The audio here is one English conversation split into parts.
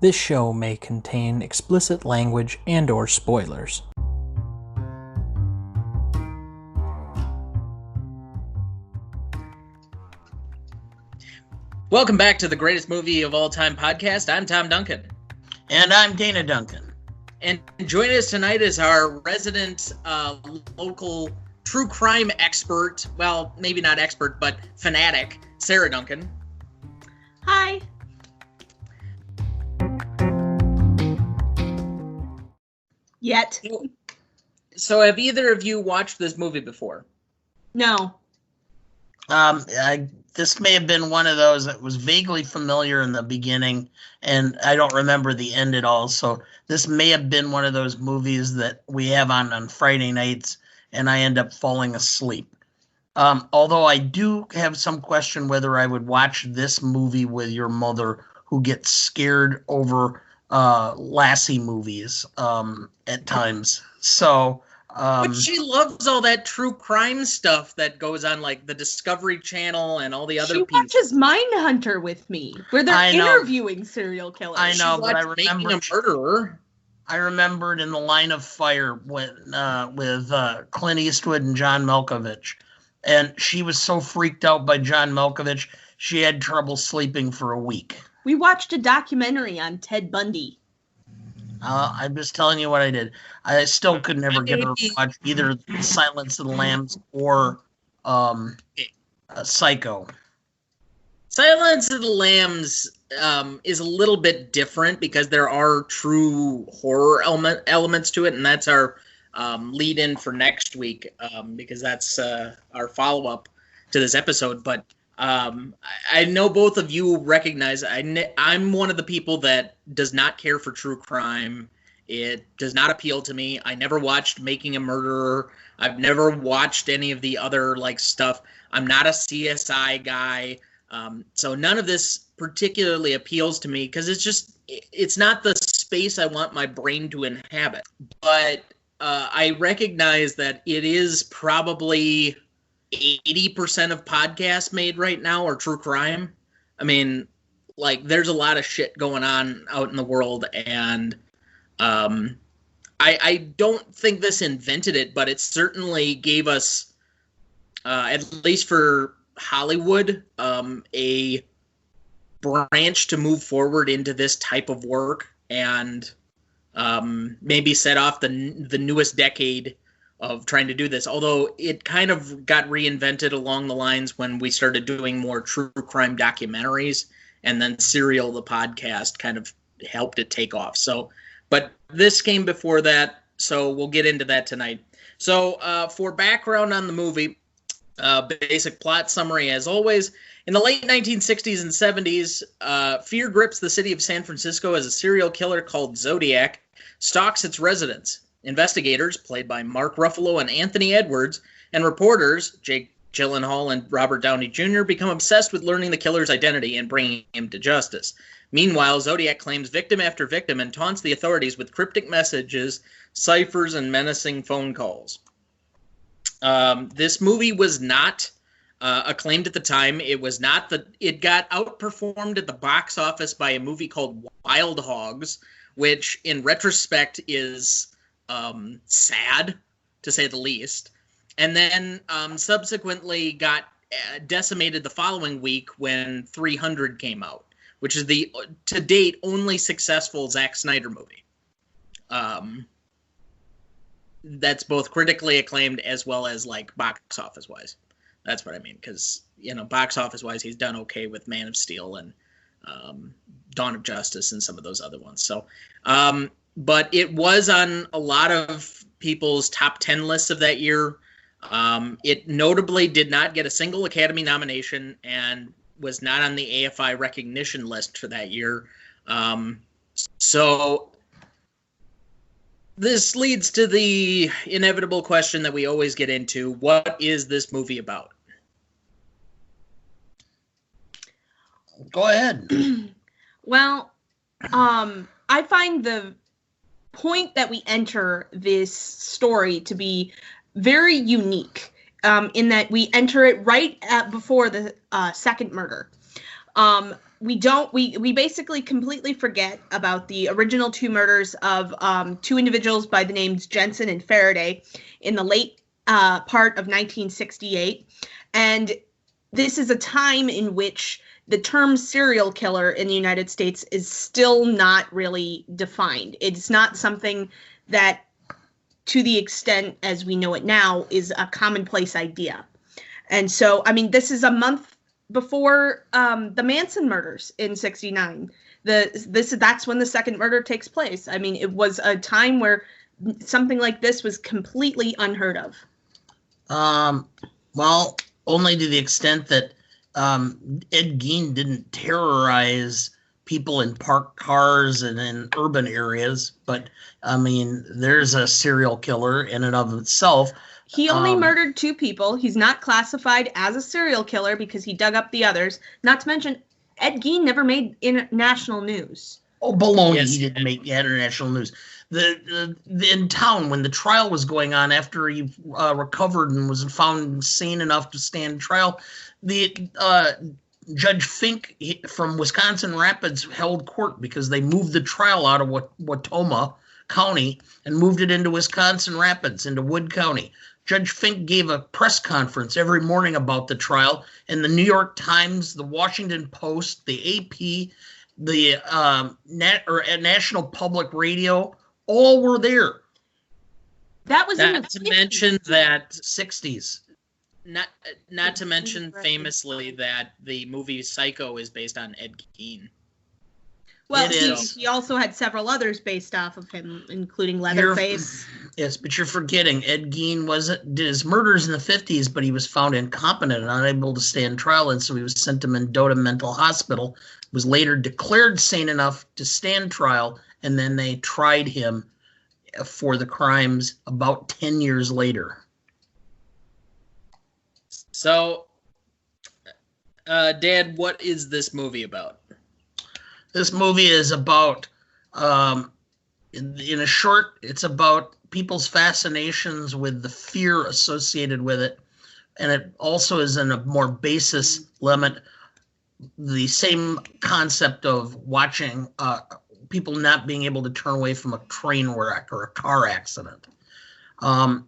This show may contain explicit language and/or spoilers. Welcome back to the greatest movie of all time podcast. I'm Tom Duncan. And I'm Dana Duncan. And joining us tonight is our resident local true crime expert. Well, maybe not expert, but fanatic, Sarah Duncan. Hi. Yet. So have either of you watched this movie before? No. This may have been one of those that was vaguely familiar in the beginning, and I don't remember the end at all. So this may have been one of those movies that we have on Friday nights, and I end up falling asleep. Although I do have some question whether I would watch this movie with your mother, who gets scared over Lassie movies at times. So... but she loves all that true crime stuff that goes on, like the Discovery Channel and all the other pieces. She watches Mindhunter with me, where they're interviewing serial killers. I know, but I remember Making a Murderer. I remembered in The Line of Fire with Clint Eastwood and John Malkovich, and she was so freaked out by John Malkovich, she had trouble sleeping for a week. We watched a documentary on Ted Bundy. I'm just telling you what I did. I still could never get her to watch either Silence of the Lambs or Psycho. Silence of the Lambs is a little bit different because there are true horror elements to it, and that's our lead-in for next week because that's our follow-up to this episode. But I know both of you recognize I'm one of the people that does not care for true crime. It does not appeal to me. I never watched Making a Murderer. I've never watched any of the other stuff. I'm not a CSI guy. So none of this particularly appeals to me because it's not the space I want my brain to inhabit. But I recognize that it is probably 80% of podcasts made right now are true crime. I mean, there's a lot of shit going on out in the world, and I don't think this invented it, but it certainly gave us, at least for Hollywood, a branch to move forward into this type of work and maybe set off the newest decade of trying to do this, although it kind of got reinvented along the lines when we started doing more true crime documentaries, and then Serial, the podcast, kind of helped it take off. So, but this came before that, so we'll get into that tonight. So for background on the movie, basic plot summary as always. In the late 1960s and 70s, fear grips the city of San Francisco as a serial killer called Zodiac stalks its residents. Investigators, played by Mark Ruffalo and Anthony Edwards, and reporters, Jake Gyllenhaal and Robert Downey Jr., become obsessed with learning the killer's identity and bringing him to justice. Meanwhile, Zodiac claims victim after victim and taunts the authorities with cryptic messages, cyphers, and menacing phone calls. This movie was not acclaimed at the time. It got outperformed at the box office by a movie called Wild Hogs, which in retrospect is sad, to say the least, and then subsequently got decimated the following week when 300 came out, which is the, to date, only successful Zack Snyder movie. That's both critically acclaimed as well as box office wise. That's what I mean, because box office wise, he's done okay with Man of Steel and Dawn of Justice and some of those other ones. So. But it was on a lot of people's top 10 lists of that year. It notably did not get a single Academy nomination and was not on the AFI recognition list for that year. So this leads to the inevitable question that we always get into. What is this movie about? Go ahead. Well, I find the point that we enter this story to be very unique in that we enter it right before the second murder. we basically completely forget about the original two murders of two individuals by the names Jensen and Faraday in the late part of 1968. And this is a time in which the term serial killer in the United States is still not really defined. It's not something that, to the extent as we know it now, is a commonplace idea. And so, I mean, this is a month before the Manson murders in '69. That's when the second murder takes place. I mean, it was a time where something like this was completely unheard of. Well, only to the extent that Ed Gein didn't terrorize people in parked cars and in urban areas, but I mean, there's a serial killer in and of itself. He only murdered two people. He's not classified as a serial killer because he dug up the others. Not to mention, Ed Gein never made international news. Oh, baloney! Yes, he didn't make international news. In town, when the trial was going on, after he recovered and was found sane enough to stand trial, the Judge Fink from Wisconsin Rapids held court because they moved the trial out of Watoma County and moved it into Wisconsin Rapids, into Wood County. Judge Fink gave a press conference every morning about the trial, and the New York Times, the Washington Post, the AP, the National Public Radio, all were there. That was not to mention that 60s. Not to mention famously that the movie Psycho is based on Ed Gein. Well, he also had several others based off of him, including Leatherface. Yes, but you're forgetting Ed Gein did his murders in the 50s, but he was found incompetent and unable to stand trial, and so he was sent to Mendota Mental Hospital. Was later declared sane enough to stand trial, and then they tried him for the crimes about 10 years later. So, Dad, what is this movie about? This movie is about, in a short, it's about people's fascinations with the fear associated with it. And it also is in a more basis limit, the same concept of watching people not being able to turn away from a train wreck or a car accident.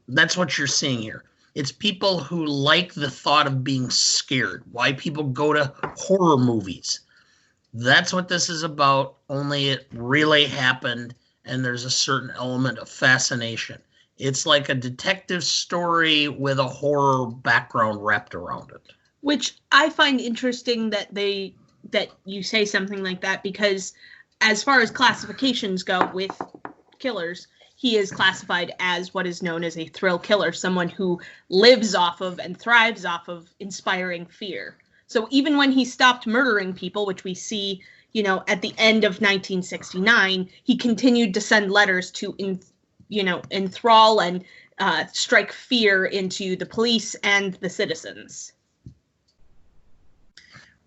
That's what you're seeing here. It's people who like the thought of being scared. Why people go to horror movies. That's what this is about, only it really happened, and there's a certain element of fascination. It's like a detective story with a horror background wrapped around it. Which I find interesting that you say something like that, because as far as classifications go with killers, he is classified as what is known as a thrill killer, someone who lives off of and thrives off of inspiring fear. So even when he stopped murdering people, which we see, at the end of 1969, he continued to send letters to, enthrall and strike fear into the police and the citizens.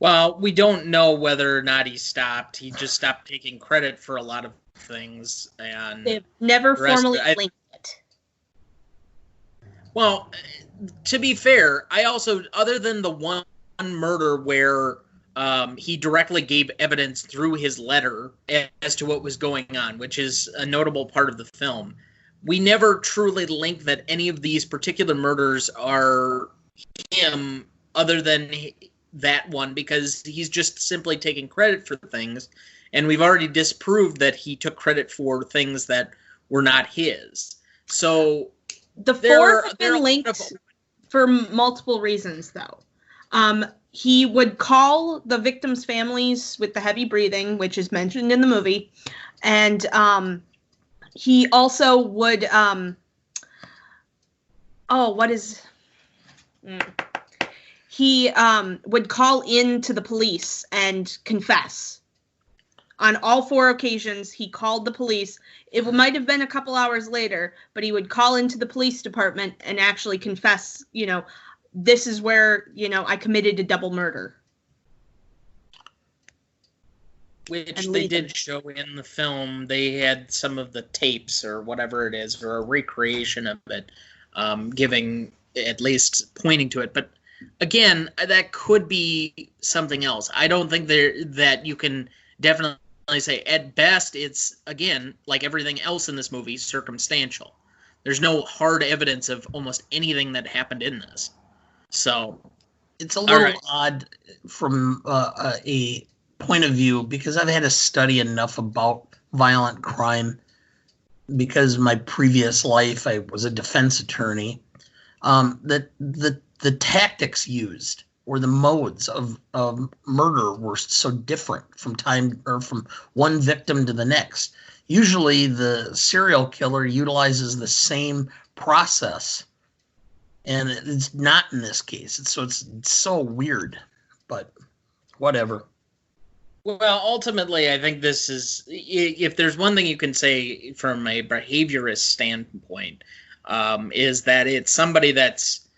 Well, we don't know whether or not he stopped. He just stopped taking credit for a lot of things, and they've never formally linked it. Well, to be fair, I also, other than the one murder where he directly gave evidence through his letter as to what was going on, which is a notable part of the film, we never truly link that any of these particular murders are him, other than that one, because he's just simply taking credit for things, and we've already disproved that he took credit for things that were not his. So the fourth has been linked for multiple reasons, though. He would call the victims' families with the heavy breathing, which is mentioned in the movie. And he also would, he would call in to the police and confess. On all four occasions, he called the police. It might have been a couple hours later, but he would call into the police department and actually confess, this is where, I committed a double murder. Which they did show in the film. They had some of the tapes or whatever it is, or a recreation of it, giving, at least pointing to it. But again, that could be something else. I don't think that you can definitely say, at best, it's, again, like everything else in this movie, circumstantial. There's no hard evidence of almost anything that happened in this. So it's a little odd from a point of view, because I've had to study enough about violent crime, because my previous life I was a defense attorney, that the tactics used or the modes of murder were so different from one victim to the next. Usually the serial killer utilizes the same process, and it's not in this case. It's so weird, but whatever. Well, ultimately, I think this is, if there's one thing you can say from a behaviorist standpoint, is that it's somebody that's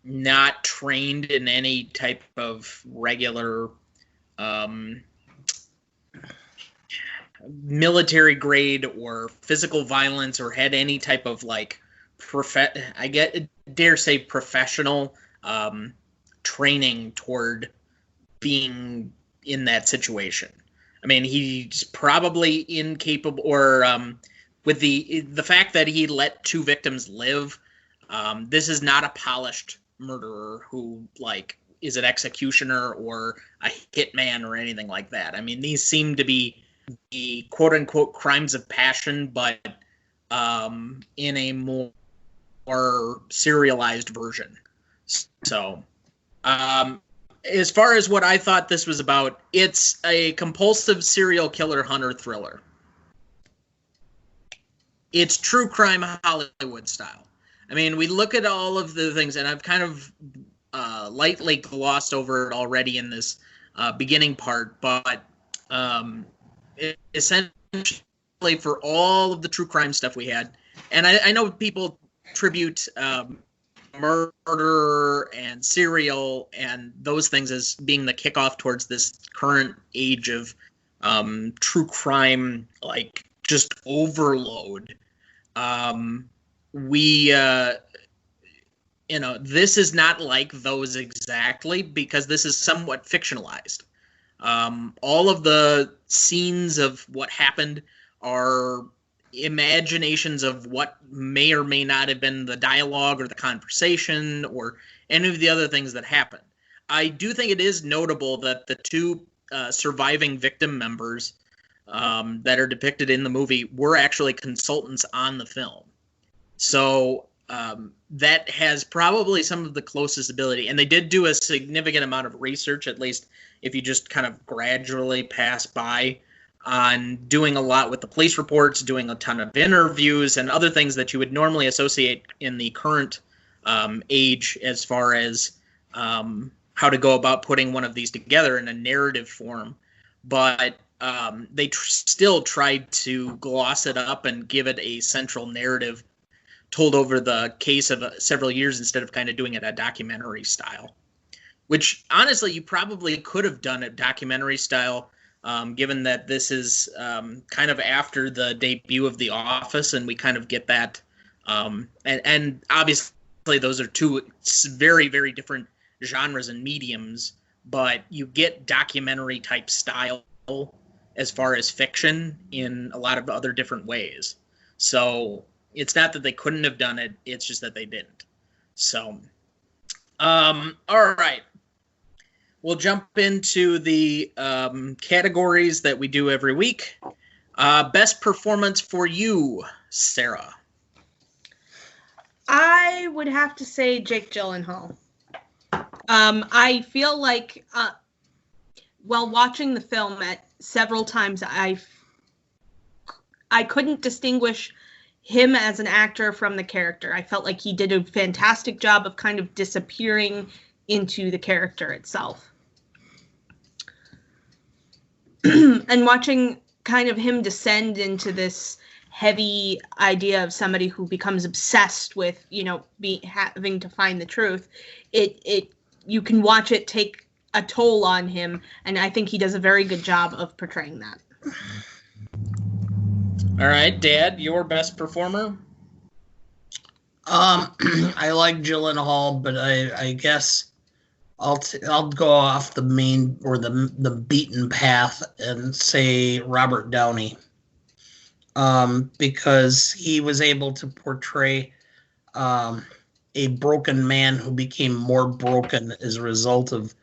not trained in any type of regular military grade or physical violence, or had any type of like dare say professional training toward being in that situation. I mean, he's probably incapable, or with the fact that he let two victims live, this is not a polished murderer who like is an executioner or a hitman or anything like that. I mean, these seem to be the quote unquote crimes of passion, but in a more serialized version. So as far as what I thought this was about, it's a compulsive serial killer hunter thriller. It's true crime Hollywood style. I mean, we look at all of the things, and I've kind of lightly glossed over it already in this beginning part, but essentially for all of the true crime stuff we had, and I know people tribute murder and serial and those things as being the kickoff towards this current age of true crime, like just overload. This is not like those exactly, because this is somewhat fictionalized. All of the scenes of what happened are imaginations of what may or may not have been the dialogue or the conversation or any of the other things that happened. I do think it is notable that the two surviving victim members that are depicted in the movie were actually consultants on the film. So that has probably some of the closest ability. And they did do a significant amount of research, at least if you just kind of gradually pass by, on doing a lot with the police reports, doing a ton of interviews and other things that you would normally associate in the current age as far as how to go about putting one of these together in a narrative form. But they still tried to gloss it up and give it a central narrative told over the case of several years, instead of kind of doing it a documentary style, which honestly you probably could have done it documentary style, given that this is kind of after the debut of The Office, and we kind of get that. And obviously those are two very, very different genres and mediums, but you get documentary type style as far as fiction in a lot of other different ways. So it's not that they couldn't have done it, it's just that they didn't. So, all right. We'll jump into the categories that we do every week. Best performance for you, Sarah. I would have to say Jake Gyllenhaal. I feel like while watching the film at several times, I couldn't distinguish him as an actor from the character. I felt like he did a fantastic job of kind of disappearing into the character itself. And watching kind of him descend into this heavy idea of somebody who becomes obsessed with, having to find the truth, you can watch it take a toll on him, and I think he does a very good job of portraying that. All right, Dad, your best performer? I like Gyllenhaal, but I guess I'll go off the main or the beaten path and say Robert Downey, because he was able to portray a broken man who became more broken as a result of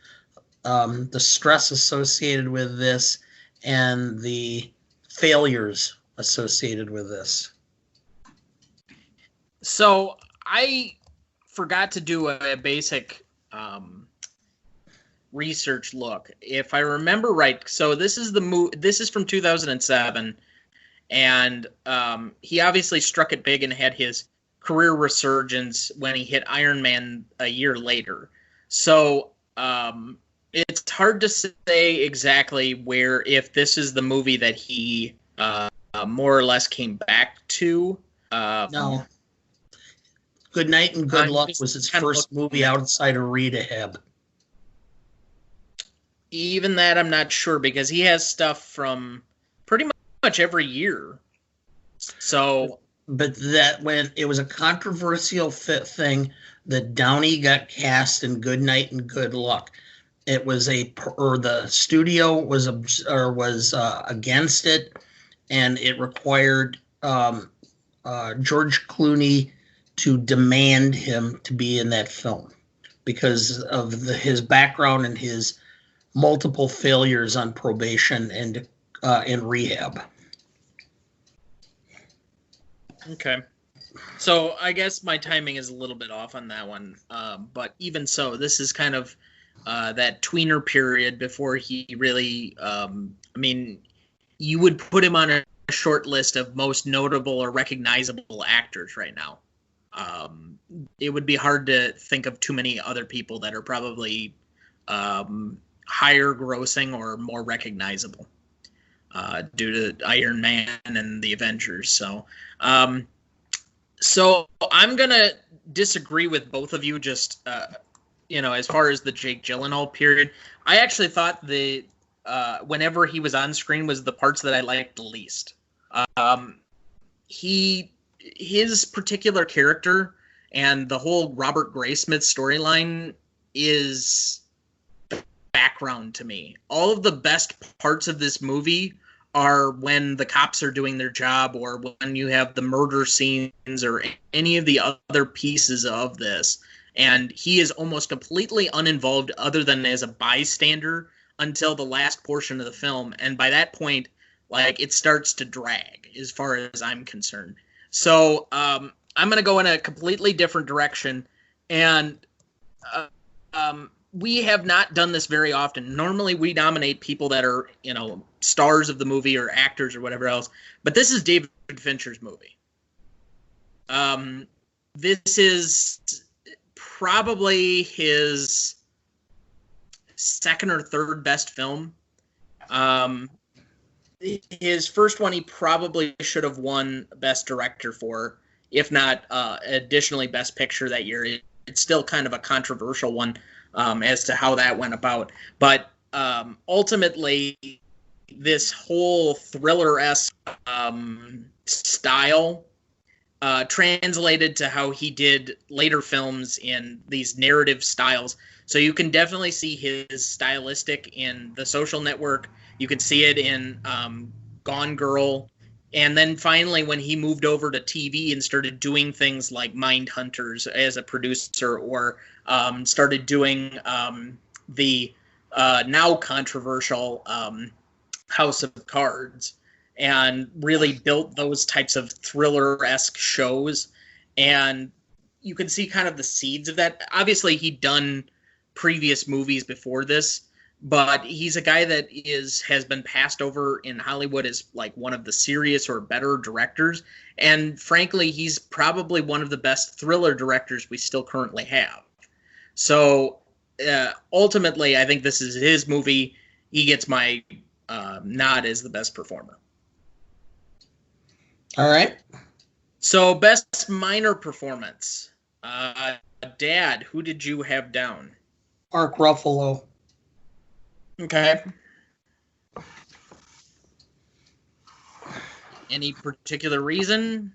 the stress associated with this and the failures associated with this. So I forgot to do a basic research look. If I remember right, so this is This is from 2007, and he obviously struck it big and had his career resurgence when he hit Iron Man a year later. So it's hard to say exactly if this is the movie that he more or less came back to. No. Good Night and Good Luck was his first movie outside of Rehab. Even that, I'm not sure, because he has stuff from pretty much every year. So, but it was a controversial thing that Downey got cast in Good Night and Good Luck. It was the studio was against it, and it required George Clooney to demand him to be in that film because of his background and his multiple failures on probation and in rehab. Okay. So I guess my timing is a little bit off on that one. But even so, this is kind of that tweener period before he really, you would put him on a short list of most notable or recognizable actors right now. It would be hard to think of too many other people that are probably higher grossing or more recognizable due to Iron Man and the Avengers. So I'm going to disagree with both of you just, as far as the Jake Gyllenhaal period. I actually thought whenever he was on screen was the parts that I liked the least. His particular character and the whole Robert Graysmith storyline is background to me. All of the best parts of this movie are when the cops are doing their job, or when you have the murder scenes, or any of the other pieces of this. And he is almost completely uninvolved other than as a bystander until the last portion of the film. And by that point, it starts to drag as far as I'm concerned. So I'm going to go in a completely different direction. And we have not done this very often. Normally we nominate people that are, stars of the movie or actors or whatever else. But this is David Fincher's movie. This is probably his second or third best film. His first one he probably should have won Best Director for, if not additionally Best Picture that year. It's still kind of a controversial one as to how that went about. But ultimately, this whole thriller-esque style translated to how he did later films in these narrative styles. So you can definitely see his stylistic in The Social Network. You can see it in Gone Girl. And then finally, when he moved over to TV and started doing things like Mindhunters as a producer, or started doing the now controversial House of Cards, and really built those types of thriller-esque shows. And you can see kind of the seeds of that. Obviously, he'd done previous movies before this, but he's a guy that has been passed over in Hollywood as one of the serious or better directors. And frankly, he's probably one of the best thriller directors we still currently have. So ultimately, I think this is his movie. He gets my nod as the best performer. All right. So best minor performance. Dad, who did you have down? Mark Ruffalo. Okay. Any particular reason?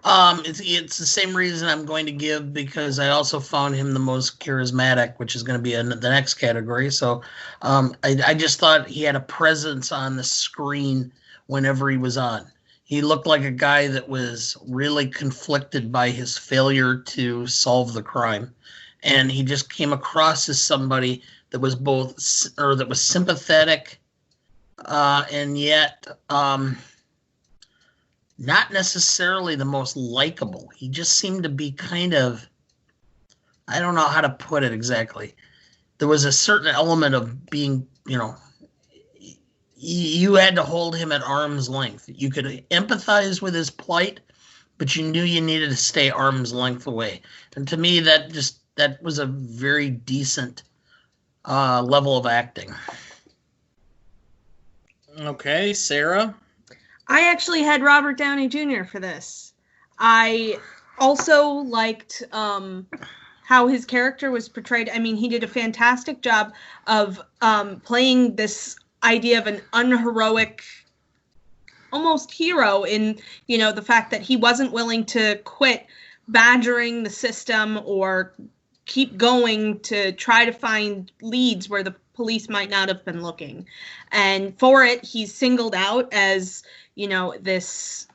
It's the same reason I'm going to give, because I also found him the most charismatic, which is going to be in the next category. So I just thought he had a presence on the screen whenever he was on. He looked like a guy that was really conflicted by his failure to solve the crime. And he just came across as somebody that was that was sympathetic and yet not necessarily the most likable. He just seemed to be kind of, I don't know how to put it exactly. There was a certain element of being, you had to hold him at arm's length. You could empathize with his plight, but you knew you needed to stay arm's length away. And to me, that was a very decent level of acting. Okay, Sarah? I actually had Robert Downey Jr. for this. I also liked how his character was portrayed. I mean, he did a fantastic job of playing this idea of an unheroic, almost hero in, the fact that he wasn't willing to quit badgering the system or keep going to try to find leads where the police might not have been looking. And for it, he's singled out as, this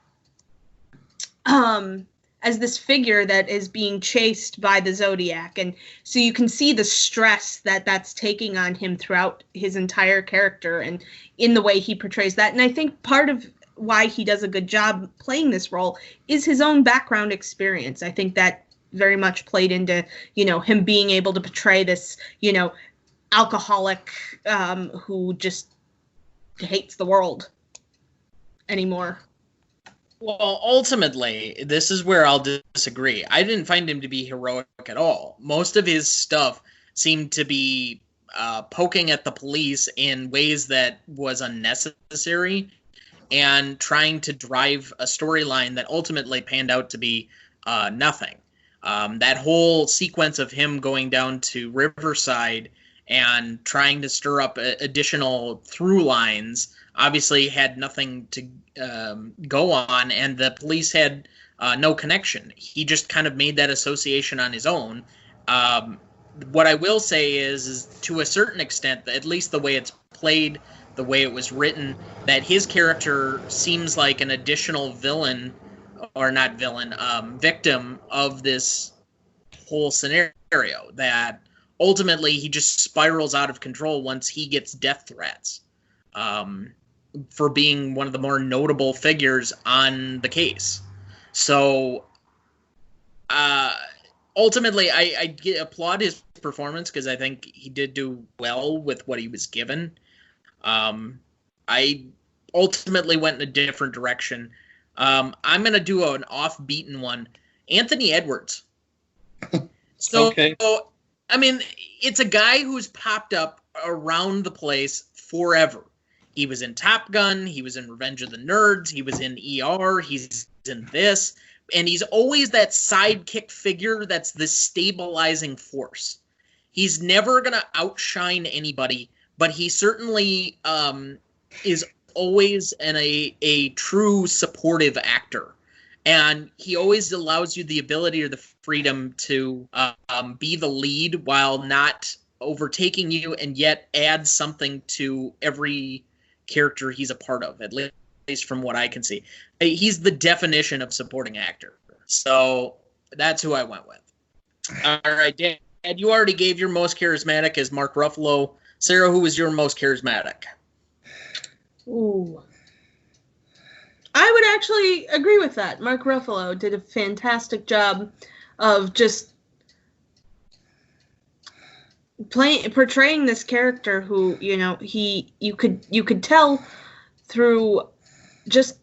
as this figure that is being chased by the Zodiac. And so you can see the stress that's taking on him throughout his entire character and in the way he portrays that. And I think part of why he does a good job playing this role is his own background experience. I think that very much played into, him being able to portray this, alcoholic who just hates the world anymore. Well, ultimately, this is where I'll disagree. I didn't find him to be heroic at all. Most of his stuff seemed to be poking at the police in ways that was unnecessary and trying to drive a storyline that ultimately panned out to be nothing. That whole sequence of him going down to Riverside and trying to stir up additional through lines obviously had nothing to go on, and the police had no connection. He just kind of made that association on his own. What I will say is to a certain extent, at least the way it's played, the way it was written, that his character seems like an additional villain, or not villain, victim of this whole scenario, that ultimately he just spirals out of control once he gets death threats for being one of the more notable figures on the case. So ultimately, I applaud his performance because I think he did do well with what he was given. I ultimately went in a different direction. I'm going to do an off-beaten one. Anthony Edwards. So, Okay. I mean, it's a guy who's popped up around the place forever. He was in Top Gun. He was in Revenge of the Nerds. He was in ER. He's in this. And he's always that sidekick figure that's the stabilizing force. He's never going to outshine anybody, but he certainly is always a true supportive actor. And he always allows you the ability or the freedom to be the lead while not overtaking you, and yet add something to every character he's a part of, at least from what I can see. He's the definition of supporting actor. So that's who I went with. All right, Dad, you already gave your most charismatic as Mark Ruffalo. Sarah, who was your most charismatic? Ooh. I would actually agree with that. Mark Ruffalo did a fantastic job of just portraying this character who, you could tell through just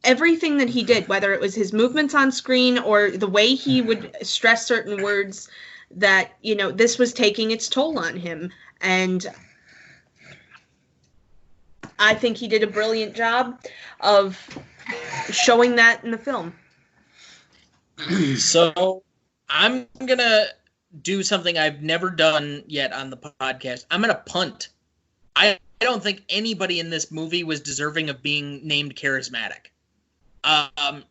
everything that he did, whether it was his movements on screen or the way he would stress certain words, that, this was taking its toll on him. And I think he did a brilliant job of showing that in the film. So I'm going to do something I've never done yet on the podcast. I'm going to punt. I don't think anybody in this movie was deserving of being named charismatic.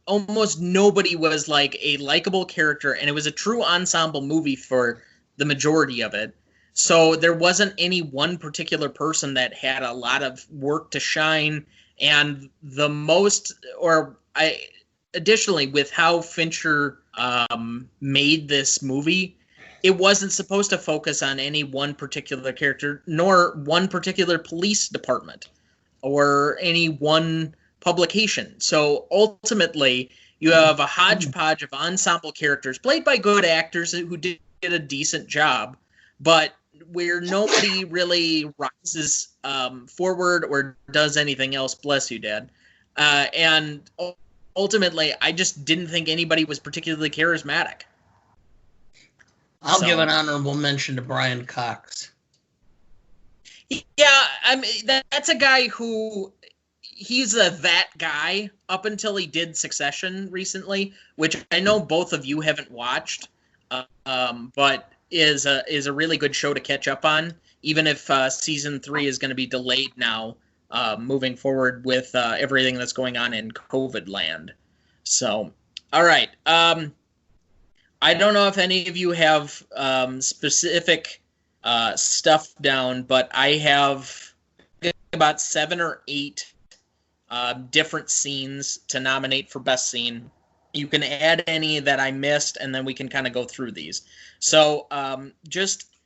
almost nobody was like a likable character, and it was a true ensemble movie for the majority of it. So there wasn't any one particular person that had a lot of work to shine. And additionally, with how Fincher made this movie, it wasn't supposed to focus on any one particular character, nor one particular police department, or any one publication. So ultimately, you have a hodgepodge of ensemble characters played by good actors who did a decent job, but where nobody really rises forward or does anything else. Bless you, Dad. And ultimately, I just didn't think anybody was particularly charismatic. I'll give an honorable mention to Brian Cox. Yeah, I mean, that's a guy who... He's that guy up until he did Succession recently, which I know both of you haven't watched, but is a really good show to catch up on, even if season 3 is going to be delayed now, moving forward with everything that's going on in COVID land. So, all right. I don't know if any of you have specific stuff down, but I have about 7 or 8 different scenes to nominate for best scene. You can add any that I missed, and then we can kind of go through these. So just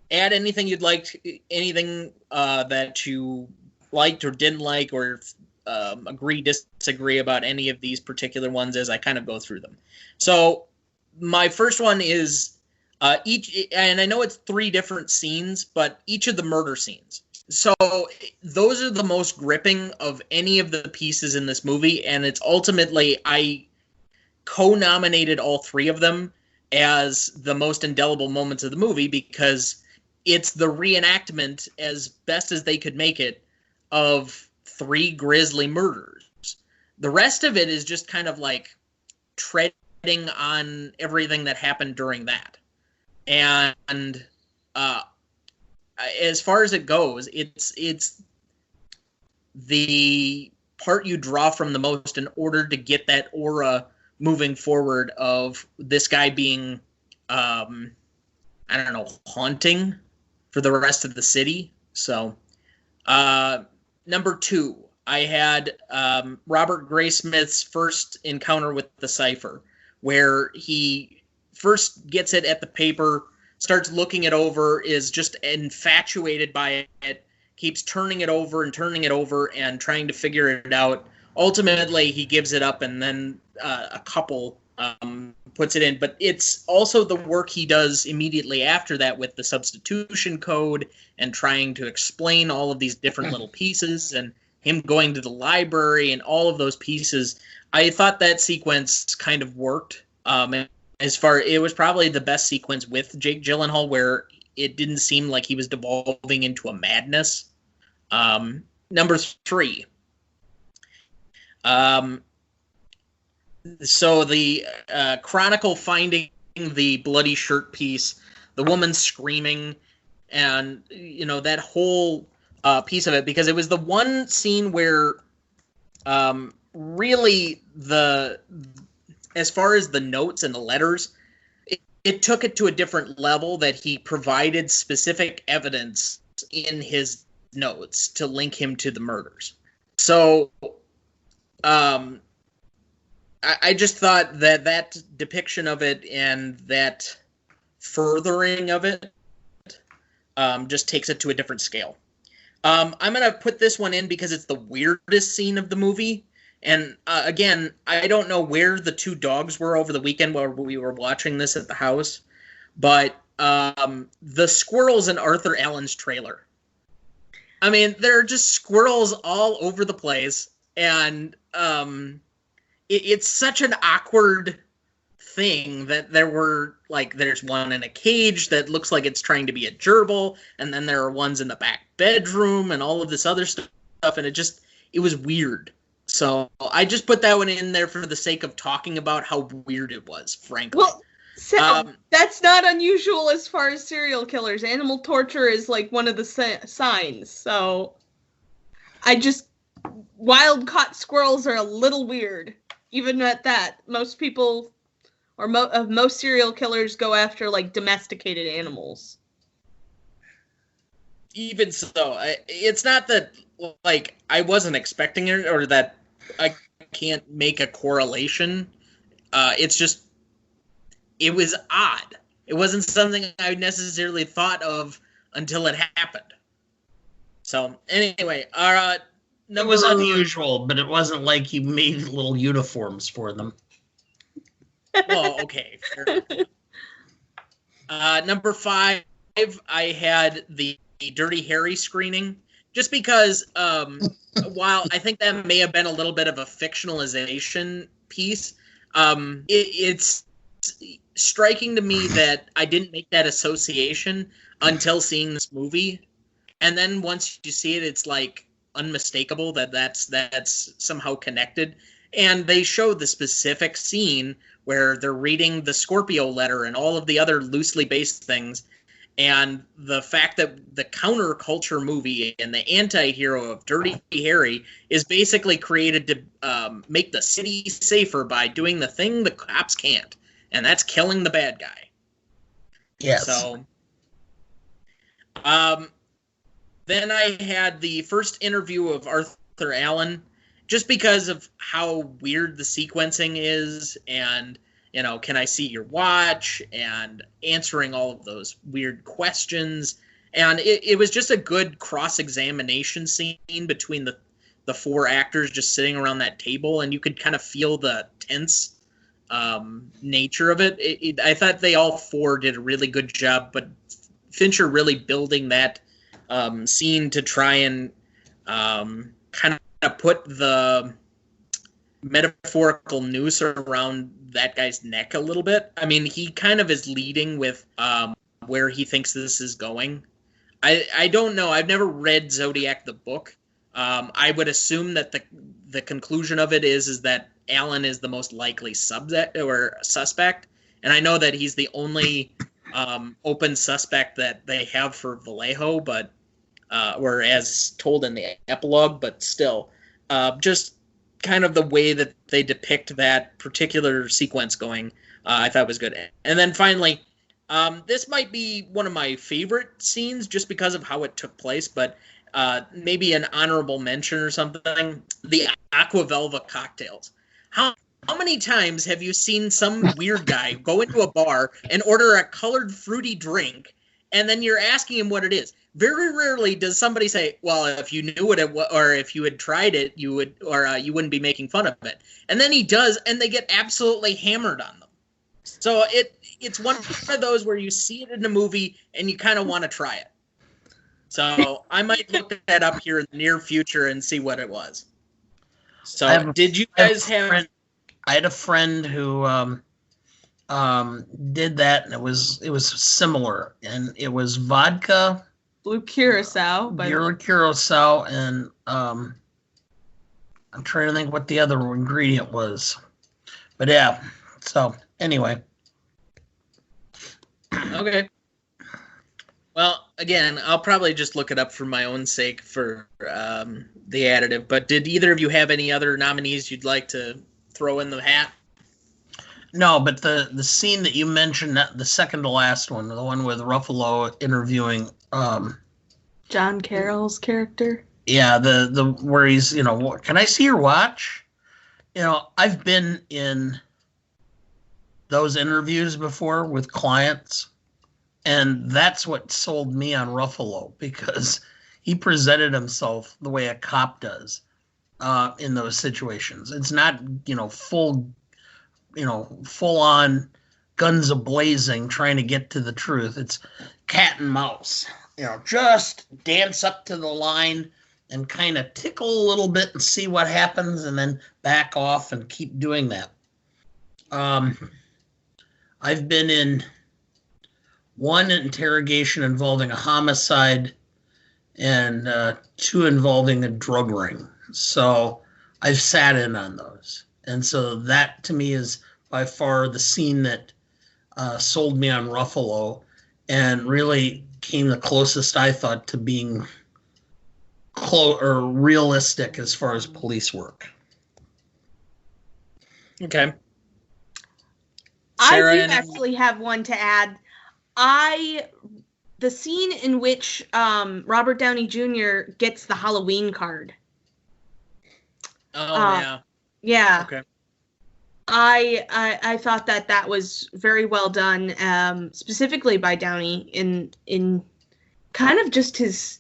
add anything you'd like, anything that you liked or didn't like, or agree, disagree about any of these particular ones as I kind of go through them. So my first one is each, and I know it's 3 different scenes, but each of the murder scenes. So those are the most gripping of any of the pieces in this movie, and it's ultimately, I co-nominated all 3 of them as the most indelible moments of the movie because it's the reenactment, as best as they could make it, of 3 grisly murders. The rest of it is just kind of like treading on everything that happened during that. And as far as it goes, it's the part you draw from the most in order to get that aura moving forward of this guy being, haunting for the rest of the city. So, number 2, I had Robert Graysmith's first encounter with the cipher, where he first gets it at the paper, starts looking it over, is just infatuated by it, keeps turning it over and trying to figure it out. Ultimately, he gives it up, and then a couple puts it in. But it's also the work he does immediately after that with the substitution code and trying to explain all of these different little pieces, and him going to the library and all of those pieces. I thought that sequence kind of worked. It was probably the best sequence with Jake Gyllenhaal, where it didn't seem like he was devolving into a madness. Number 3. So the Chronicle finding the bloody shirt piece, the woman screaming, and that whole piece of it, because it was the one scene where really as far as the notes and the letters, it took it to a different level, that he provided specific evidence in his notes to link him to the murders. So I just thought that depiction of it and that furthering of it just takes it to a different scale. I'm going to put this one in because it's the weirdest scene of the movie. And again, I don't know where the 2 dogs were over the weekend while we were watching this at the house, but the squirrels in Arthur Allen's trailer. I mean, there are just squirrels all over the place, and it's such an awkward thing that there's one in a cage that looks like it's trying to be a gerbil, and then there are ones in the back bedroom and all of this other stuff, and it was weird. So I just put that one in there for the sake of talking about how weird it was, frankly. Well, that's not unusual as far as serial killers. Animal torture is like one of the signs. So wild caught squirrels are a little weird. Even at that, most people or most serial killers go after like domesticated animals. Even so, it's not that like I wasn't expecting it or that I can't make a correlation. It's just it was odd. It wasn't something I necessarily thought of until it happened. So anyway, our it was unusual, but it wasn't like you made little uniforms for them. Well, okay. Number 5, I had the Dirty Harry screening, just because while I think that may have been a little bit of a fictionalization piece, it's striking to me that I didn't make that association until seeing this movie. And then once you see it, it's like unmistakable that that's somehow connected. And they show the specific scene where they're reading the Scorpio letter and all of the other loosely based things. And the fact that the counterculture movie and the anti-hero of Dirty Harry is basically created to make the city safer by doing the thing the cops can't. And that's killing the bad guy. Yes. So, then I had the first interview of Arthur Allen, just because of how weird the sequencing is, and, you know, can I see your watch, and answering all of those weird questions. And it was just a good cross-examination scene between the 4 actors just sitting around that table, and you could kind of feel the tense nature of it. I thought they all 4 did a really good job, but Fincher really building that scene to try and kind of put the metaphorical noose around that guy's neck a little bit. I mean, he kind of is leading with where he thinks this is going. I don't know. I've never read Zodiac, the book. I would assume that the conclusion of it is that Allen is the most likely suspect, and I know that he's the only open suspect that they have for Vallejo, but or as told in the epilogue, but still, just kind of the way that they depict that particular sequence going, I thought was good. And then finally, this might be one of my favorite scenes just because of how it took place, but maybe an honorable mention or something, the Aqua Velva cocktails. How many times have you seen some weird guy go into a bar and order a colored fruity drink, and then you're asking him what it is? Very rarely does somebody say, well, if you knew what it was, or if you had tried it, you would, or you wouldn't be making fun of it. And then he does, and they get absolutely hammered on them. So it's one of those where you see it in a movie and you kind of want to try it. So I might look that up here in the near future and see what it was. So did you guys have... I had a friend who did that, and it was similar, and it was vodka, blue curacao, and I'm trying to think what the other ingredient was, but yeah. So anyway, okay. Well, again, I'll probably just look it up for my own sake for the additive. But did either of you have any other nominees you'd like to throw in the hat? No, but the scene that you mentioned, the second to last one, the one with Ruffalo interviewing John Carroll's character. Yeah, the where he's, can I see your watch? I've been in those interviews before with clients, and that's what sold me on Ruffalo, because he presented himself the way a cop does in those situations. It's not, full on guns a-blazing trying to get to the truth. It's cat and mouse. Just dance up to the line and kind of tickle a little bit and see what happens, and then back off and keep doing that. I've been in one interrogation involving a homicide and 2 involving a drug ring. So I've sat in on those. And so that to me is by far the scene that sold me on Ruffalo and really came the closest, I thought, to being realistic as far as police work. Okay. Sarah, I do any... actually have one to add. The scene in which Robert Downey Jr. gets the Halloween card. Oh, yeah. Yeah. Okay. I thought that was very well done, specifically by Downey in kind of just his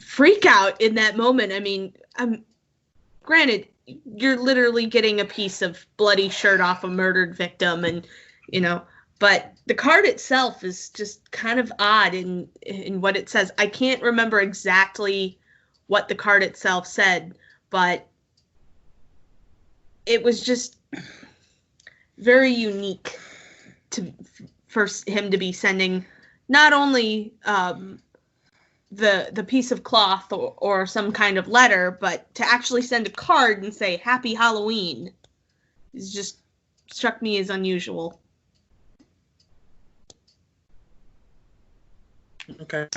freak out in that moment. I mean, granted, you're literally getting a piece of bloody shirt off a murdered victim, and but the card itself is just kind of odd in what it says. I can't remember exactly what the card itself said, but it was just very unique for him to be sending not only the piece of cloth or some kind of letter, but to actually send a card and say Happy Halloween. It just struck me as unusual. Okay.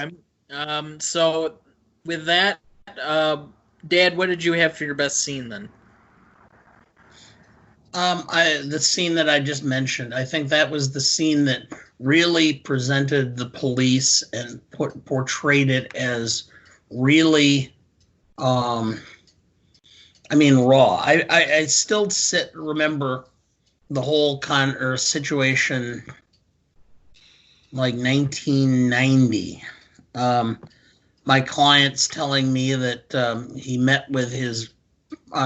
So with that, Dad, what did you have for your best scene then? The scene that I just mentioned, I think that was the scene that really presented the police and portrayed it as really, raw. I still remember the whole situation like 1990. My client's telling me that he met with his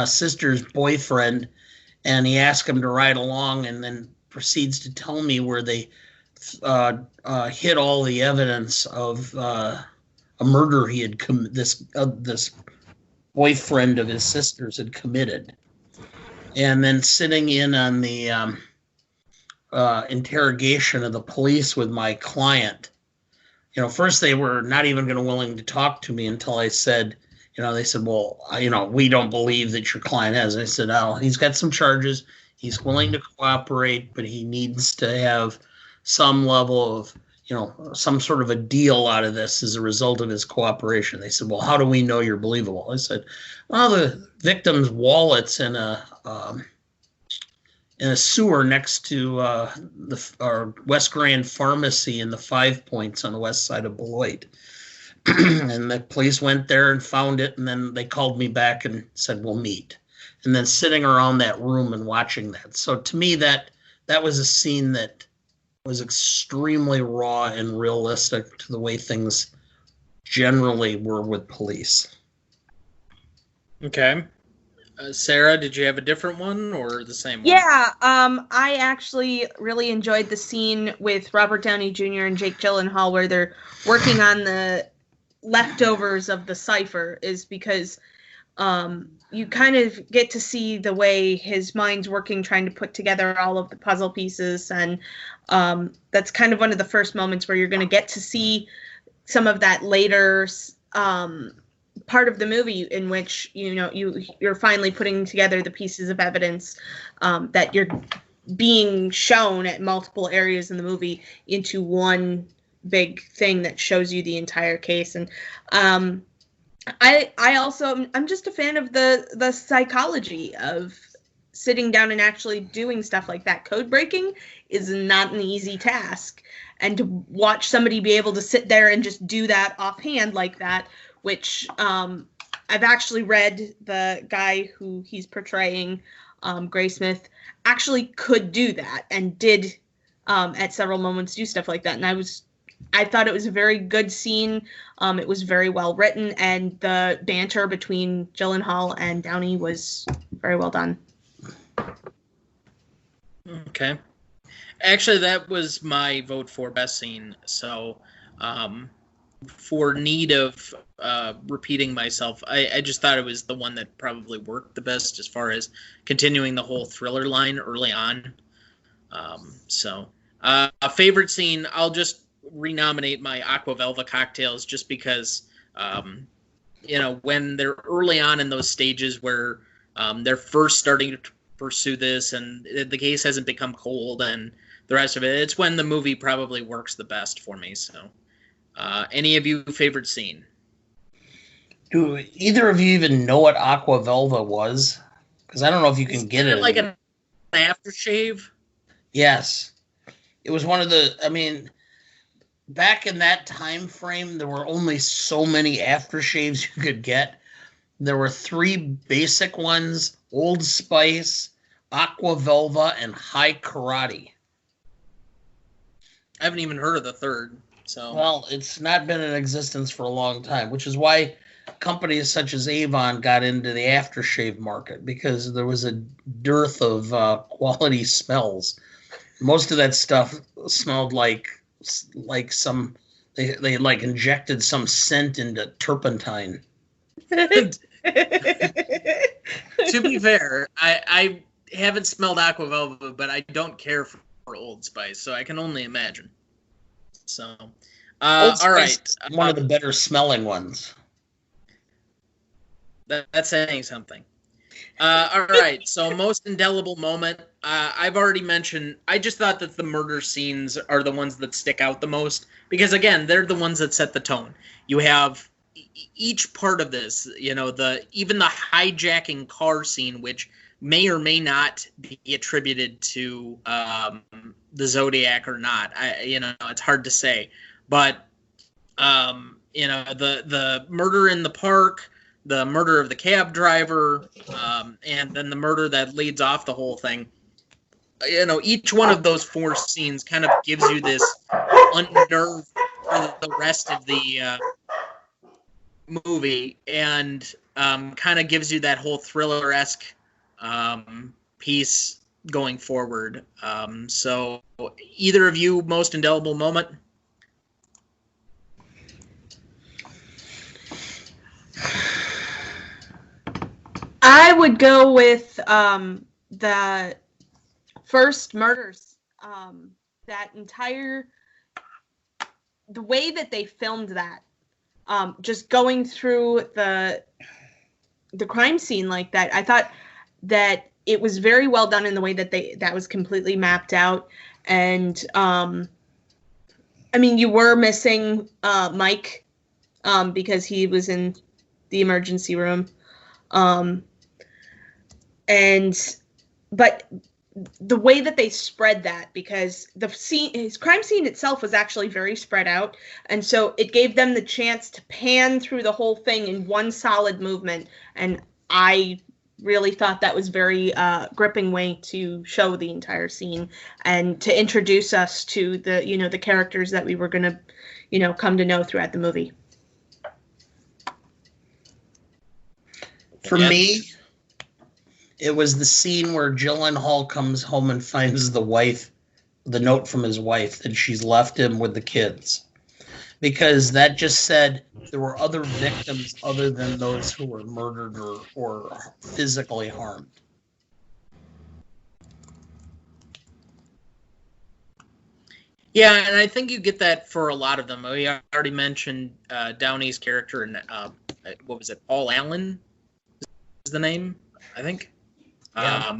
sister's boyfriend, and he asked him to ride along, and then proceeds to tell me where they hid all the evidence of a murder he had this boyfriend of his sister's had committed. And then sitting in on the interrogation of the police with my client, first they were not even willing to talk to me until I said, they said, well, we don't believe that your client has. I said, oh, he's got some charges. He's willing to cooperate, but he needs to have some level of, some sort of a deal out of this as a result of his cooperation. They said, well, how do we know you're believable? I said, well, the victim's wallet's in a sewer next to our West Grand Pharmacy in the 5 Points on the west side of Beloit. And the police went there and found it, and then they called me back and said, we'll meet. And then sitting around that room and watching that. So to me, that was a scene that was extremely raw and realistic to the way things generally were with police. Okay. Sarah, did you have a different one or the same one? Yeah, I actually really enjoyed the scene with Robert Downey Jr. and Jake Gyllenhaal where they're working on the leftovers of the cipher, is because you kind of get to see the way his mind's working, trying to put together all of the puzzle pieces, and that's kind of one of the first moments where you're going to get to see some of that later part of the movie in which you're finally putting together the pieces of evidence that you're being shown at multiple areas in the movie into one big thing that shows you the entire case. And I also, I'm just a fan of the psychology of sitting down and actually doing stuff like that. Code breaking is not an easy task, and to watch somebody be able to sit there and just do that offhand like that, which I've actually read the guy who he's portraying, Graysmith, actually could do that and did at several moments do stuff like that. And I thought it was a very good scene. It was very well written, and the banter between Gyllenhaal and Downey was very well done. Okay. Actually, that was my vote for best scene. So, for need of repeating myself, I just thought it was the one that probably worked the best as far as continuing the whole thriller line early on. A favorite scene, I'll just renominate my Aqua Velva cocktails, just because, when they're early on in those stages where they're first starting to pursue this and the case hasn't become cold and the rest of it, it's when the movie probably works the best for me. So, any of you favorite scene? Do either of you even know what Aqua Velva was? Because I don't know if you can get it. Like an aftershave? Yes. It was one of the, I mean, back in that time frame, there were only so many aftershaves you could get. There were 3 basic ones, Old Spice, Aqua Velva, and High Karate. I haven't even heard of the third. So Well, it's not been in existence for a long time, which is why companies such as Avon got into the aftershave market, because there was a dearth of quality smells. Most of that stuff smelled like some they like injected some scent into turpentine. to be fair, I haven't smelled Aqua Velva, but I don't care for Old Spice, so I can only imagine. So, Old Spice all right, is one of the better smelling ones. That's saying something. All right, so most indelible moment. I've already mentioned. I just thought that the murder scenes are the ones that stick out the most because, again, they're the ones that set the tone. You have each part of this. You know, even the hijacking car scene, which may or may not be attributed to the Zodiac or not. It's hard to say. But the murder in the park, the murder of the cab driver, and then the murder that leads off the whole thing. Each one of those 4 scenes kind of gives you this unnerve for the rest of the movie, and kind of gives you that whole thriller-esque piece going forward. So, either of you, most indelible moment? I would go with the first murders. The way that they filmed that, just going through the crime scene like that, I thought that it was very well done in the way that was completely mapped out. And you were missing Mike because he was in the emergency room. But the way that they spread that, because his crime scene itself was actually very spread out, and so it gave them the chance to pan through the whole thing in one solid movement, and I really thought that was very gripping way to show the entire scene and to introduce us to the characters that we were going to come to know throughout the movie. For me, it was the scene where Gyllenhaal comes home and finds the note from his wife that she's left him with the kids. Because that just said there were other victims other than those who were murdered or physically harmed. Yeah, and I think you get that for a lot of them. We already mentioned Downey's character, and what was it? Paul Allen is the name, I think. Yeah.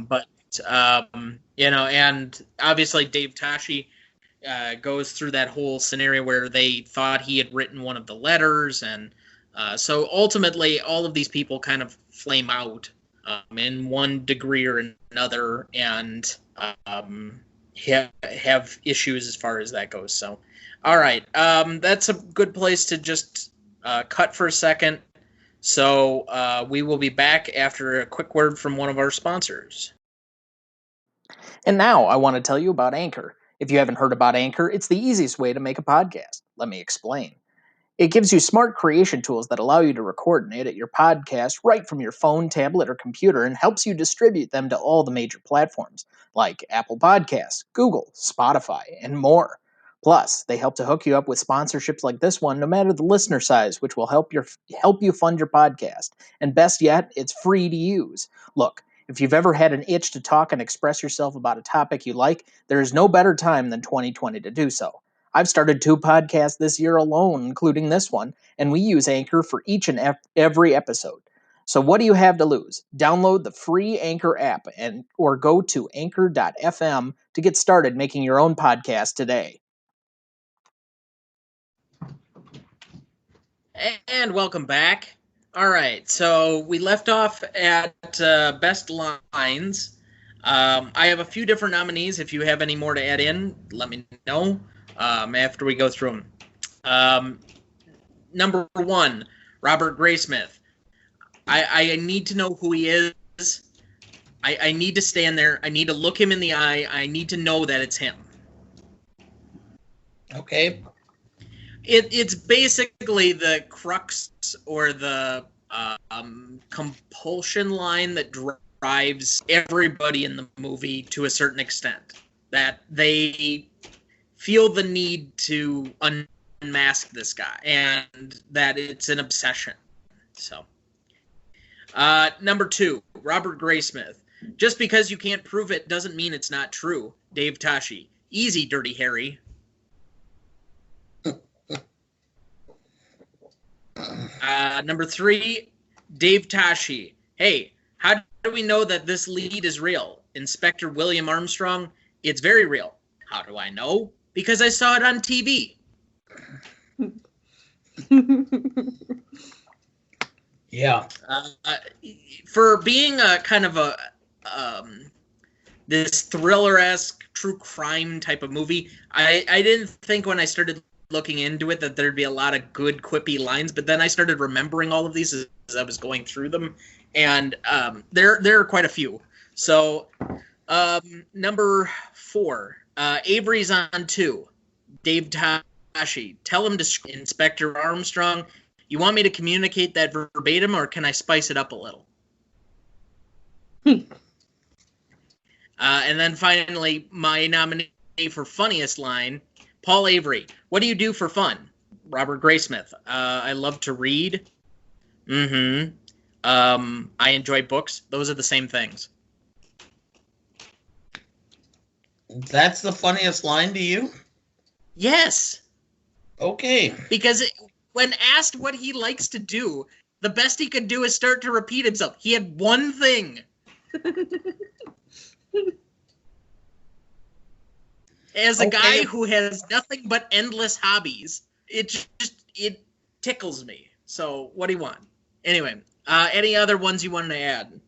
And obviously Dave Toschi goes through that whole scenario where they thought he had written one of the letters, and so ultimately all of these people kind of flame out in one degree or another, and have issues as far as that goes. So, all right, that's a good place to just cut for a second. So we will be back after a quick word from one of our sponsors. And now I want to tell you about Anchor. If you haven't heard about Anchor, it's the easiest way to make a podcast. Let me explain. It gives you smart creation tools that allow you to record and edit your podcast right from your phone, tablet, or computer, and helps you distribute them to all the major platforms like Apple Podcasts, Google, Spotify, and more. Plus, they help to hook you up with sponsorships like this one, no matter the listener size, which will help you fund your podcast. And best yet, it's free to use. Look, if you've ever had an itch to talk and express yourself about a topic you like, there is no better time than 2020 to do so. I've started 2 podcasts this year alone, including this one, and we use Anchor for each and every episode. So what do you have to lose? Download the free Anchor app or go to anchor.fm to get started making your own podcast today. And welcome back. All right, so we left off at best lines. I have a few different nominees. If you have any more to add in, let me know after we go through them. Number 1, Robert Graysmith. I need to know who he is. I need to stand there. I need to look him in the eye. I need to know that it's him. Okay. It's basically the crux or the compulsion line that drives everybody in the movie to a certain extent. That they feel the need to unmask this guy, and that it's an obsession. So, number 2, Robert Graysmith. Just because you can't prove it doesn't mean it's not true. Dave Toschi. Easy, Dirty Harry. Number 3, Dave Toschi. Hey, how do we know that this lead is real? Inspector William Armstrong. It's very real. How do I know? Because I saw it on TV. Yeah. For being a kind of a this thriller-esque true crime type of movie, I didn't think when I started looking into it that there'd be a lot of good quippy lines, but then I started remembering all of these as I was going through them, and there are quite a few. So number 4, Avery's on 2, Dave Toschi. Tell him to Inspector Armstrong. You want me to communicate that verbatim, or can I spice it up a little? And then finally, my nominee for funniest line, Paul Avery. What do you do for fun? Robert Graysmith. I love to read. I enjoy books. Those are the same things. That's the funniest line to you? Yes. Okay. Because when asked what he likes to do, the best he could do is start to repeat himself. He had one thing. As a guy who has nothing but endless hobbies, it tickles me. So what do you want? Anyway, any other ones you wanted to add?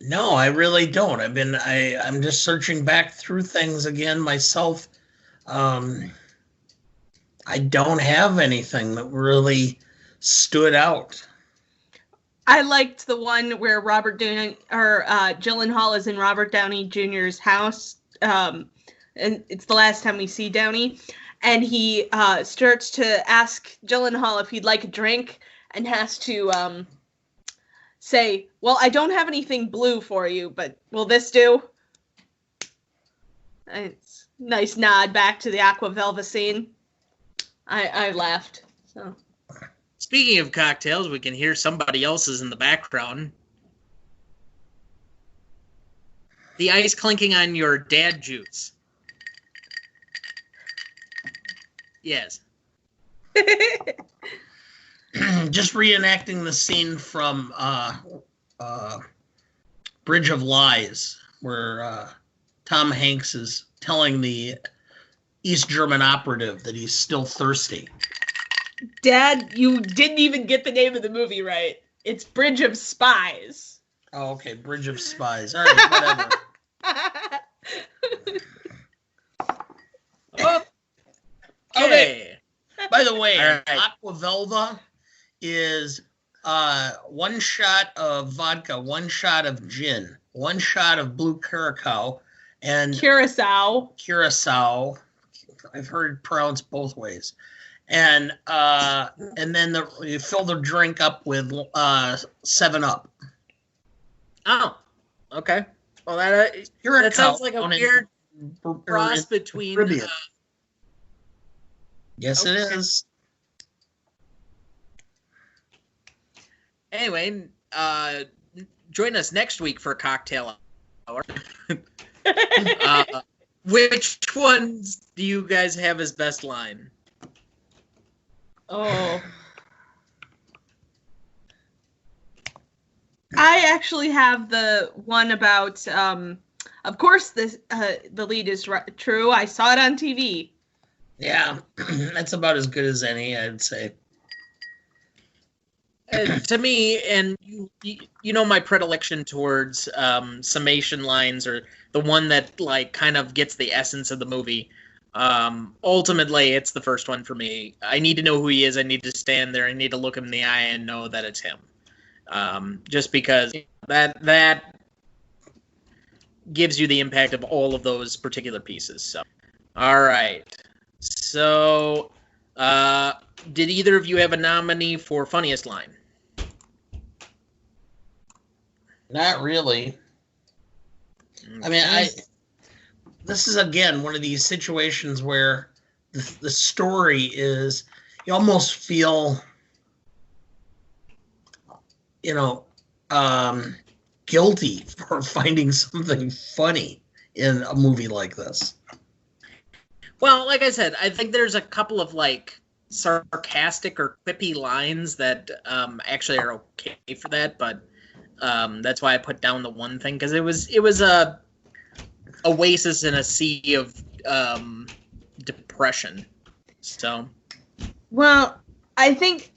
No, I really don't. I'm just searching back through things again myself. I don't have anything that really stood out. I liked the one where Robert Downey or Gyllenhaal is in Robert Downey Jr.'s house, and it's the last time we see Downey, and he starts to ask Gyllenhaal if he'd like a drink, and has to say, "Well, I don't have anything blue for you, but will this do?" And it's a nice nod back to the Aqua Velva scene. I laughed. So. Speaking of cocktails, we can hear somebody else's in the background. The ice clinking on your dad juice. Yes. Just reenacting the scene from Bridge of Lies, where Tom Hanks is telling the East German operative that he's still thirsty. Dad, you didn't even get the name of the movie right. It's Bridge of Spies. Oh, okay. Bridge of Spies. All right, whatever. Okay. By the way, right. Aqua Velva is 1 shot of vodka, 1 shot of gin, 1 shot of blue curacao, and Curacao. I've heard pronounced both ways. And then you fill the drink up with 7-Up. Oh, okay. Well, that sounds like a weird cross between. Yes, okay. It is. Anyway, join us next week for Cocktail Hour. Which ones do you guys have as best line? Oh. I actually have the one about, of course, the lead is true. I saw it on TV. Yeah, that's about as good as any, I'd say. To me, and you know my predilection towards summation lines, or the one that like kind of gets the essence of the movie. Ultimately, it's the first one for me. I need to know who he is. I need to stand there. I need to look him in the eye and know that it's him. Just because that gives you the impact of all of those particular pieces. So, all right. So, did either of you have a nominee for funniest line? Not really. I mean, this is again one of these situations where the story is, you almost feel, you know, guilty for finding something funny in a movie like this. Well, like I said, I think there's a couple of like sarcastic or quippy lines that actually are okay for that, but that's why I put down the one thing, because it was a oasis in a sea of depression. So, Well, I think,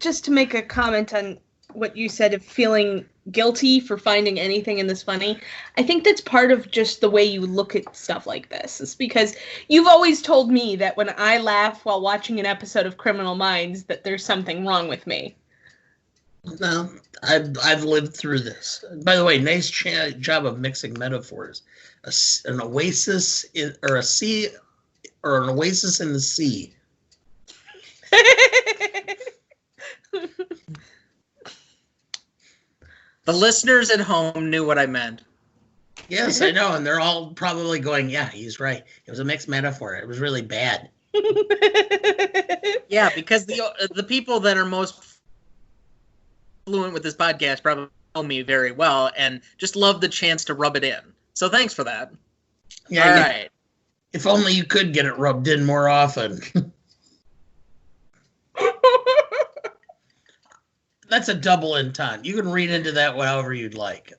just to make a comment on what you said of feeling guilty for finding anything in this funny, I think that's part of just the way you look at stuff like this. It's because you've always told me that when I laugh while watching an episode of Criminal Minds, that there's something wrong with me. No, I've lived through this. By the way, nice job of mixing metaphors. An oasis or a sea, or an oasis in the sea. the listeners at home knew what I meant. Yes, I know, and they're all probably going, "Yeah, he's right. It was a mixed metaphor. It was really bad." Yeah, because the people that are most fluent with this podcast probably know me very well and just love the chance to rub it in. So thanks for that. Yeah, all right. If only you could get it rubbed in more often. That's a double entendre. You can read into that however you'd like.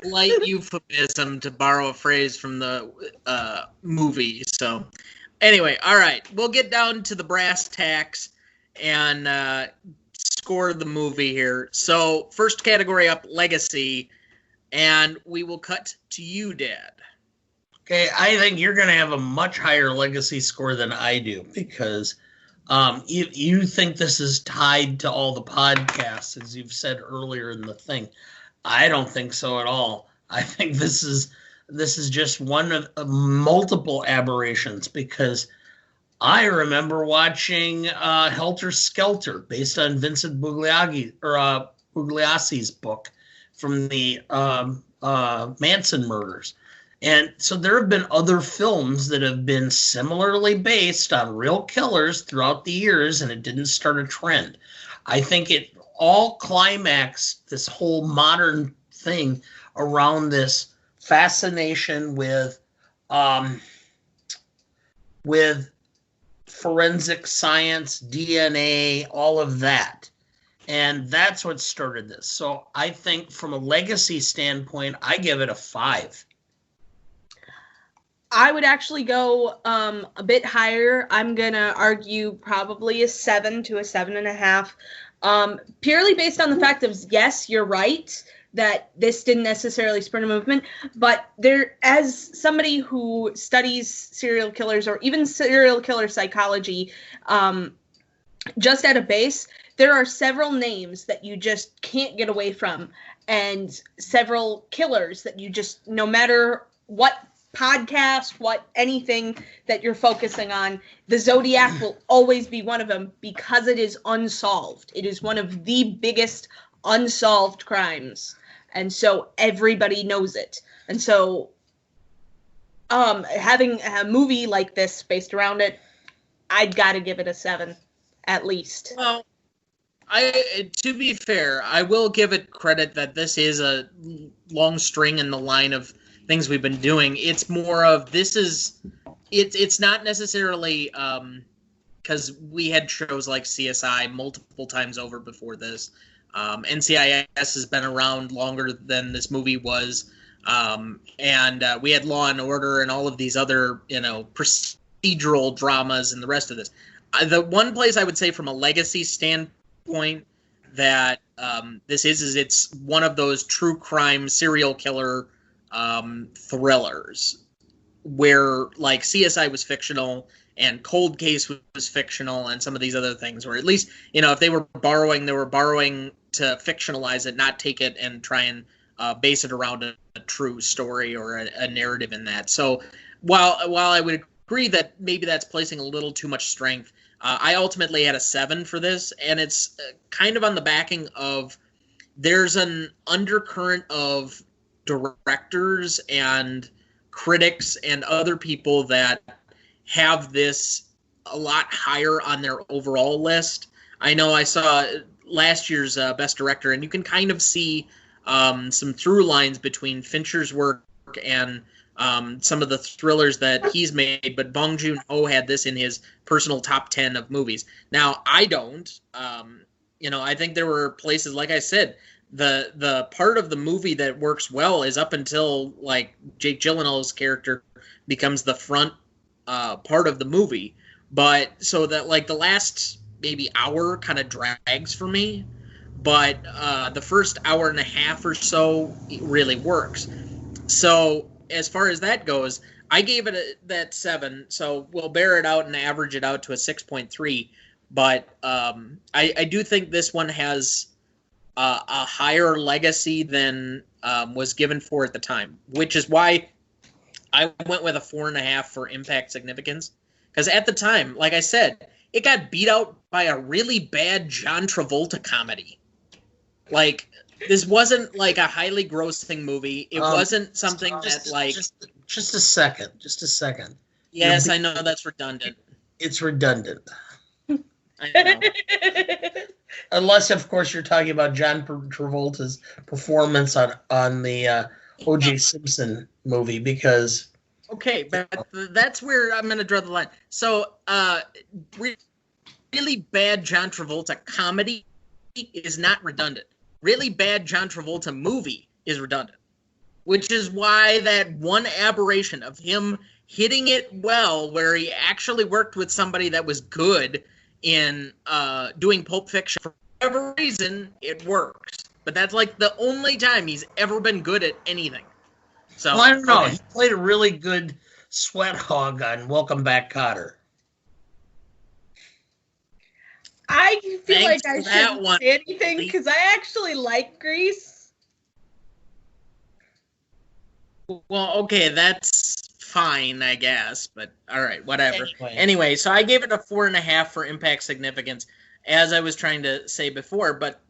Light euphemism, to borrow a phrase from the movie. So anyway, all right. We'll get down to the brass tacks and score the movie here. So first category up, legacy. And we will cut to you, Dad. Okay, I think you're going to have a much higher legacy score than I do, because you think this is tied to all the podcasts, as you've said earlier in the thing. I don't think so at all. I think this is just one of multiple aberrations, because I remember watching Helter Skelter, based on Vincent Bugliosi's book from the Manson murders. And so there have been other films that have been similarly based on real killers throughout the years, and it didn't start a trend. I think it all climaxed this whole modern thing around this fascination with forensic science, DNA, all of that. And that's what started this. So I think from a legacy standpoint, I give it a 5. I would actually go a bit higher. I'm going to argue probably a 7 to a 7.5. Purely based on the fact of, yes, you're right, that this didn't necessarily spur a movement, but there, as somebody who studies serial killers or even serial killer psychology, just at a base, there are several names that you just can't get away from, and several killers that you just, no matter what podcast, what anything that you're focusing on, the Zodiac will always be one of them, because it is unsolved. It is one of the biggest unsolved crimes, and so everybody knows it. And so having a movie like this based around it, I'd gotta give it a 7 at least. Well, to be fair, I will give it credit that this is a long string in the line of things we've been doing. It's more of, it's not necessarily because we had shows like CSI multiple times over before this. NCIS has been around longer than this movie was. And we had Law and Order and all of these other, procedural dramas and the rest of this. The one place I would say from a legacy standpoint that this is it's one of those true crime serial killer thrillers where like CSI was fictional and Cold Case was fictional and some of these other things, or at least, if they were borrowing to fictionalize it, not take it and try and base it around a true story or a narrative in that. So while I would agree that maybe that's placing a little too much strength, I ultimately had a 7 for this, and it's kind of on the backing of there's an undercurrent of directors and critics and other people that have this a lot higher on their overall list. I know I saw last year's Best Director, and you can kind of see some through lines between Fincher's work and some of the thrillers that he's made, but Bong Joon-ho had this in his personal top 10 of movies. Now, I don't. I think there were places, like I said, the part of the movie that works well is up until, like, Jake Gyllenhaal's character becomes the front part of the movie. But so that, like, the last maybe hour kind of drags for me, but the first hour and a half or so really works. So as far as that goes, I gave it that 7, so we'll bear it out and average it out to a 6.3. But I do think this one has a higher legacy than was given for at the time, which is why I went with a 4.5 for impact significance. Because at the time, like I said, it got beat out by a really bad John Travolta comedy. Like, this wasn't like a highly grossing movie. It wasn't something that like... Just a second. Yes, I know that's redundant. It's redundant. I know. Unless, of course, you're talking about John Travolta's performance on the O.J. Simpson movie, because... Okay, but that's where I'm going to draw the line. So, really bad John Travolta comedy is not redundant. Really bad John Travolta movie is redundant, which is why that one aberration of him hitting it well, where he actually worked with somebody that was good in doing Pulp Fiction, for whatever reason, it works. But that's like the only time he's ever been good at anything. So well, I don't know. Okay. He played a really good sweat hog on Welcome Back, Kotter. I feel Thanks like I for that shouldn't one, say anything because I actually like Grease. Well, okay, that's fine, I guess, but all right, whatever. Anyway, so I gave it a 4.5 for impact significance, as I was trying to say before, but,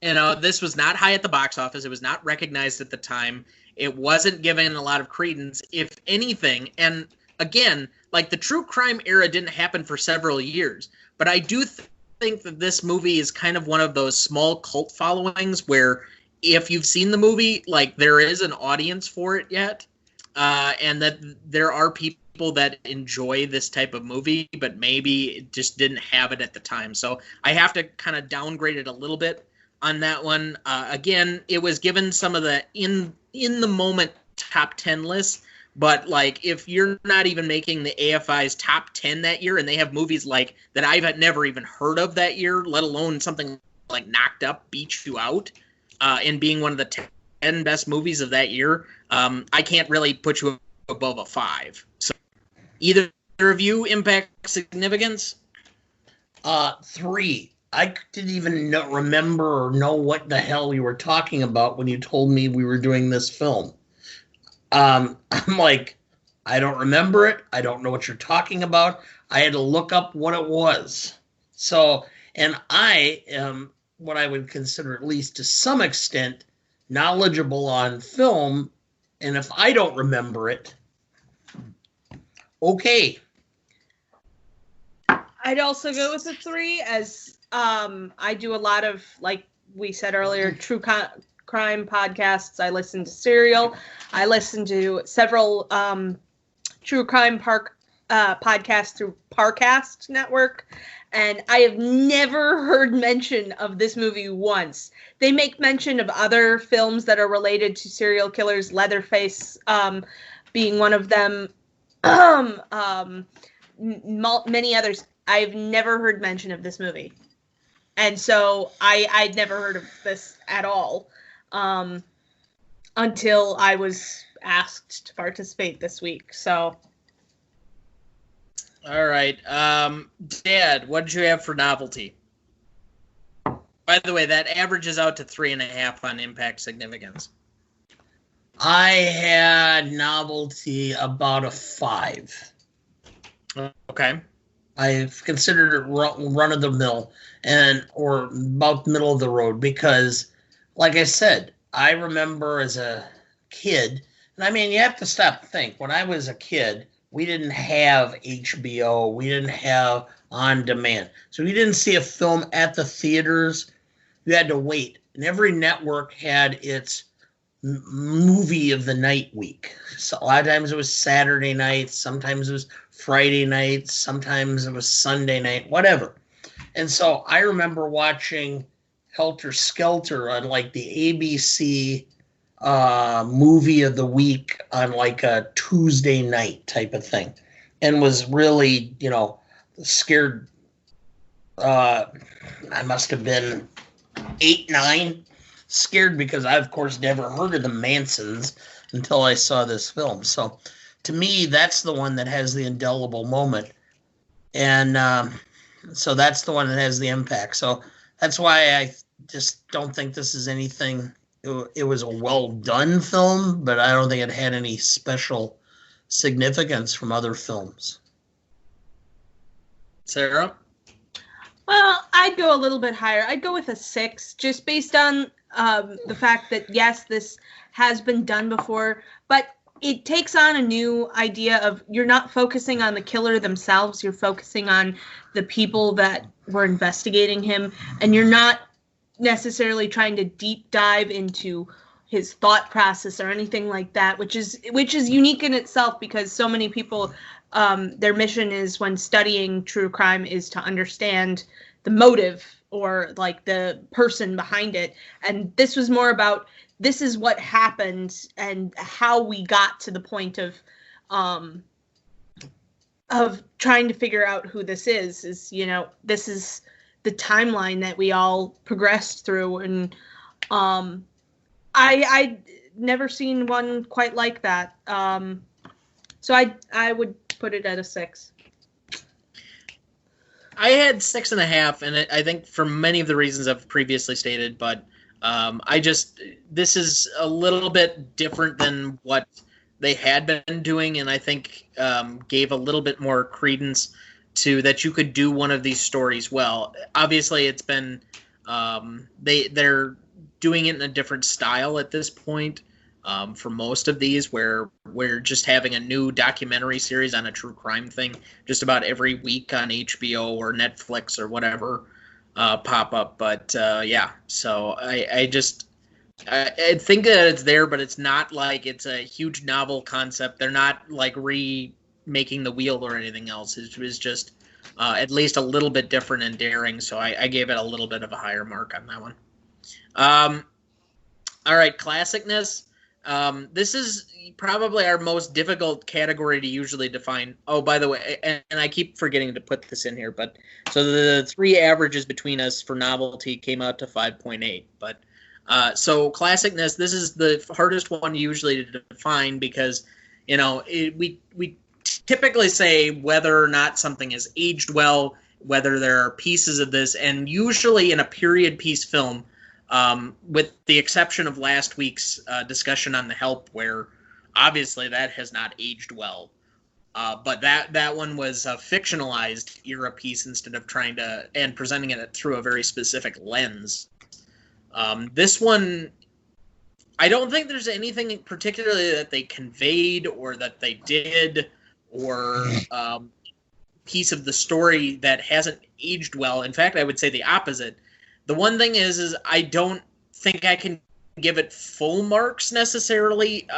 this was not high at the box office. It was not recognized at the time. It wasn't given a lot of credence, if anything, and again, like the true crime era didn't happen for several years, but I do think that this movie is kind of one of those small cult followings where if you've seen the movie, like there is an audience for it yet, and that there are people that enjoy this type of movie, but maybe just didn't have it at the time. So I have to kind of downgrade it a little bit on that one. Again, it was given some of the in the moment top 10 lists, but like if you're not even making the AFI's top 10 that year, and they have movies like that I've never even heard of that year, let alone something like Knocked Up, Beat You Out, and being one of the 10 best movies of that year, I can't really put you above a 5. So either of you impact significance? 3. I didn't even remember or know what the hell you were talking about when you told me we were doing this film. I'm like, I don't remember it. I don't know what you're talking about. I had to look up what it was. So, and I am what I would consider, at least to some extent, knowledgeable on film. And if I don't remember it, okay. I'd also go with a 3, as I do a lot of, like we said earlier, true crime podcasts. I listen to Serial. I listen to several true crime podcast through Parcast Network, and I have never heard mention of this movie once. They make mention of other films that are related to serial killers, Leatherface being one of them, many others. I've never heard mention of this movie. And so I'd never heard of this at all until I was asked to participate this week. So, all right, Dad, what did you have for novelty? By the way, that averages out to 3.5 on impact significance. I had novelty about a 5. Okay. I've considered it run of the mill or about middle of the road because, like I said, I remember as a kid, and I mean, you have to stop and think. When I was a kid, we didn't have HBO. We didn't have on demand. So you didn't see a film at the theaters. You had to wait. And every network had its movie of the night week. So a lot of times it was Saturday nights. Sometimes it was Friday nights. Sometimes it was Sunday night, whatever. And so I remember watching Helter Skelter on like the ABC movie of the week on like a Tuesday night type of thing, and was really, scared. I must have been 8, 9, scared because I, of course, never heard of the Mansons until I saw this film. So to me, that's the one that has the indelible moment. And so that's the one that has the impact. So that's why I just don't think this is anything. It was a well-done film, but I don't think it had any special significance from other films. Sarah? Well, I'd go a little bit higher. I'd go with a 6, just based on the fact that, yes, this has been done before, but it takes on a new idea of you're not focusing on the killer themselves, you're focusing on the people that were investigating him, and you're not necessarily trying to deep dive into his thought process or anything like that, which is unique in itself because so many people, their mission is when studying true crime is to understand the motive or like the person behind it. And this was more about this is what happened and how we got to the point of trying to figure out who this is, this is the timeline that we all progressed through. And I never seen one quite like that. So I would put it at a 6. I had 6.5, and I think for many of the reasons I've previously stated, but this is a little bit different than what they had been doing, and I think gave a little bit more credence to that you could do one of these stories well. Obviously, it's been they're doing it in a different style at this point for most of these, where we're just having a new documentary series on a true crime thing just about every week on HBO or Netflix or whatever pop up. But yeah, so I think that it's there, but it's not like it's a huge novel concept. They're not like remaking the wheel or anything else. It was just at least a little bit different and daring. So I gave it a little bit of a higher mark on that one. All right, classicness. This is probably our most difficult category to usually define. Oh, by the way, and I keep forgetting to put this in here, but so the 3 averages between us for novelty came out to 5.8. But so classicness, this is the hardest one usually to define because, we typically say whether or not something is aged well, whether there are pieces of this, and usually in a period piece film, with the exception of last week's discussion on The Help, where obviously that has not aged well. But that one was a fictionalized era piece instead of trying to and presenting it through a very specific lens. This one, I don't think there's anything particularly that they conveyed or that they did or piece of the story that hasn't aged well. In fact, I would say the opposite. The one thing is I don't think I can give it full marks necessarily.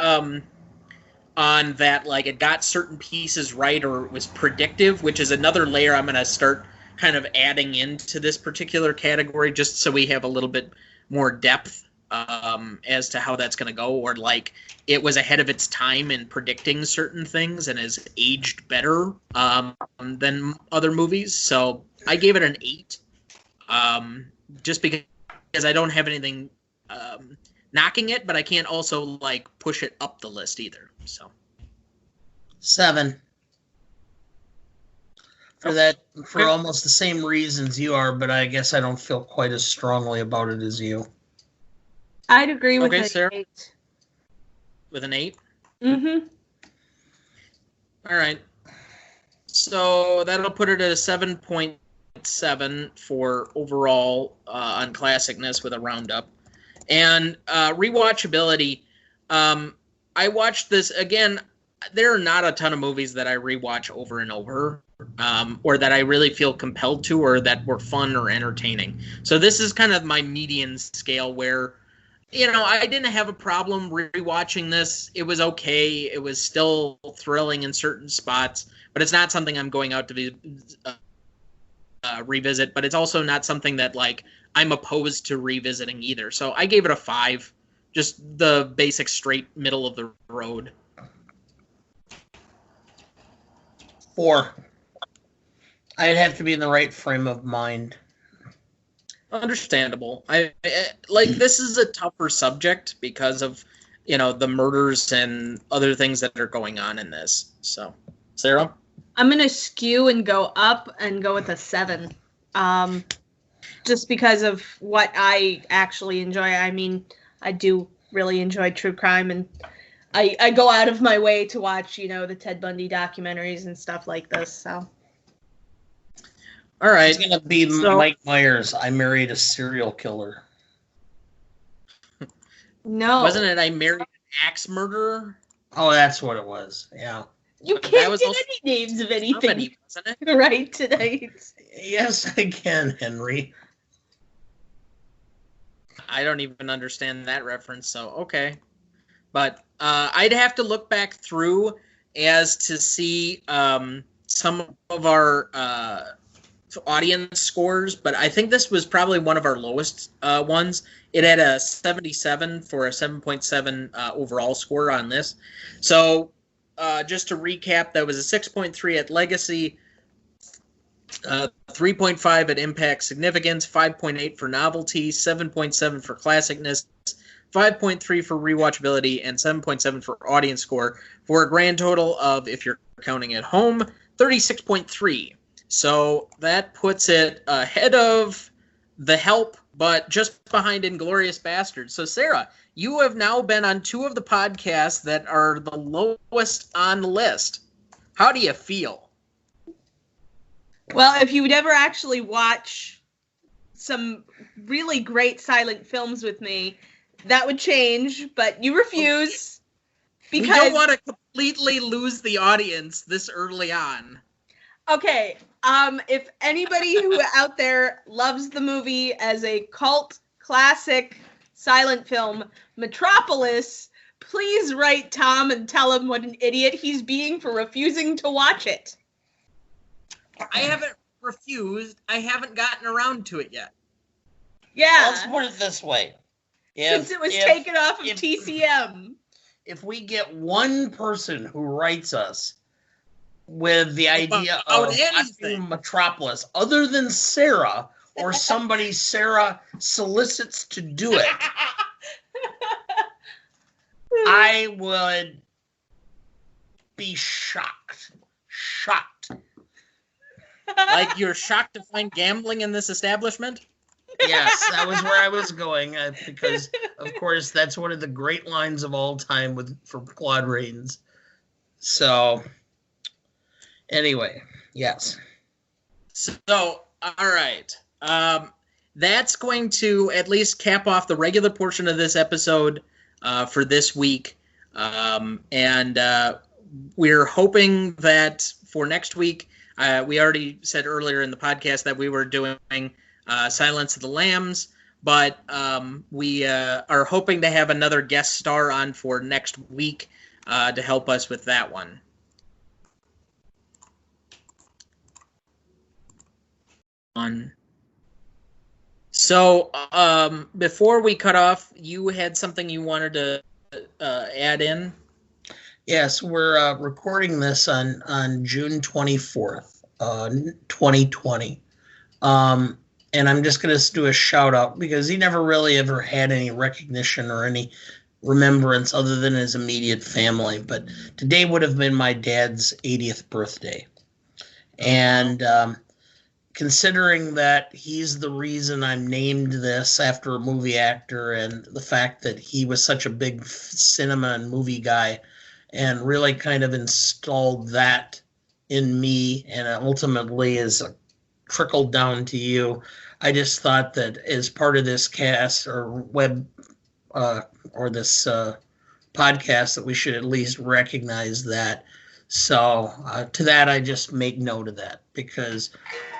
on that, like, it got certain pieces right or it was predictive, which is another layer I'm going to start kind of adding into this particular category just so we have a little bit more depth as to how that's going to go, or like it was ahead of its time in predicting certain things and has aged better than other movies. So I gave it an 8 just because I don't have anything knocking it, but I can't also like push it up the list either. So 7. For almost the same reasons you are, but I guess I don't feel quite as strongly about it as you. I'd agree with Okay, an Sarah? 8. With an 8? Mm-hmm. All right. So that'll put it at a 7.7 for overall on classicness with a roundup. And rewatchability, I watched this again. There are not a ton of movies that I rewatch over and over, or that I really feel compelled to, or that were fun or entertaining. So this is kind of my median scale where, you know, I didn't have a problem rewatching this. It was okay. It was still thrilling in certain spots, but it's not something I'm going out to revisit. But it's also not something that like I'm opposed to revisiting either. So I gave it a 5, just the basic straight middle of the road. 4. I'd have to be in the right frame of mind. Understandable. I like, this is a tougher subject because of, you know, the murders and other things that are going on in this. So, Sarah? I'm going to skew and go up and go with a 7. Just because of what I actually enjoy. I mean, I do really enjoy true crime, and I go out of my way to watch, you know, the Ted Bundy documentaries and stuff like this. So, all right, it's gonna be Mike Myers. I married a serial killer. No, wasn't it? I married an axe murderer. Oh, that's what it was. Yeah. You can't get any names of anything, comedy, wasn't it? right tonight. Yes, I can, Henry. I don't even understand that reference. So okay, but I'd have to look back through as to see some of our audience scores, but I think this was probably one of our lowest ones. It had a 77 for a 7.7 overall score on this. So just to recap, that was a 6.3 at Legacy, 3.5 at Impact Significance, 5.8 for Novelty, 7.7 for Classicness, 5.3 for Rewatchability, and 7.7 for Audience Score, for a grand total of, if you're counting at home, 36.3. So that puts it ahead of The Help, but just behind Inglourious Basterds. So Sarah, you have now been on 2 of the podcasts that are the lowest on the list. How do you feel? Well, if you would ever actually watch some really great silent films with me, that would change, but you refuse. Because we don't want to completely lose the audience this early on. Okay, if anybody who out there loves the movie as a cult classic silent film, Metropolis, please write Tom and tell him what an idiot he's being for refusing to watch it. I haven't refused. I haven't gotten around to it yet. Yeah. Let's put it this way. Since it was taken off of TCM. If we get one person who writes us with the idea of watching Metropolis, other than Sarah, or somebody Sarah solicits to do it, I would be shocked. Shocked. Like you're shocked to find gambling in this establishment? Yes, that was where I was going, because, of course, that's one of the great lines of all time for Claude Rains. So, anyway, yes. So, all right. That's going to at least cap off the regular portion of this episode for this week. And we're hoping that for next week, we already said earlier in the podcast that we were doing Silence of the Lambs, but we are hoping to have another guest star on for next week. to help us with that one. So before we cut off, you had something you wanted to add in? Yes, we're recording this on June 24th, 2020. And I'm just going to do a shout out because he never really ever had any recognition or any remembrance other than his immediate family. But today would have been my dad's 80th birthday. And considering that he's the reason I'm named this after a movie actor, and the fact that he was such a big cinema and movie guy and really kind of installed that in me, and ultimately is trickled down to you, I just thought that as part of this cast or web or this podcast that we should at least recognize that. So to that, I just make note of that because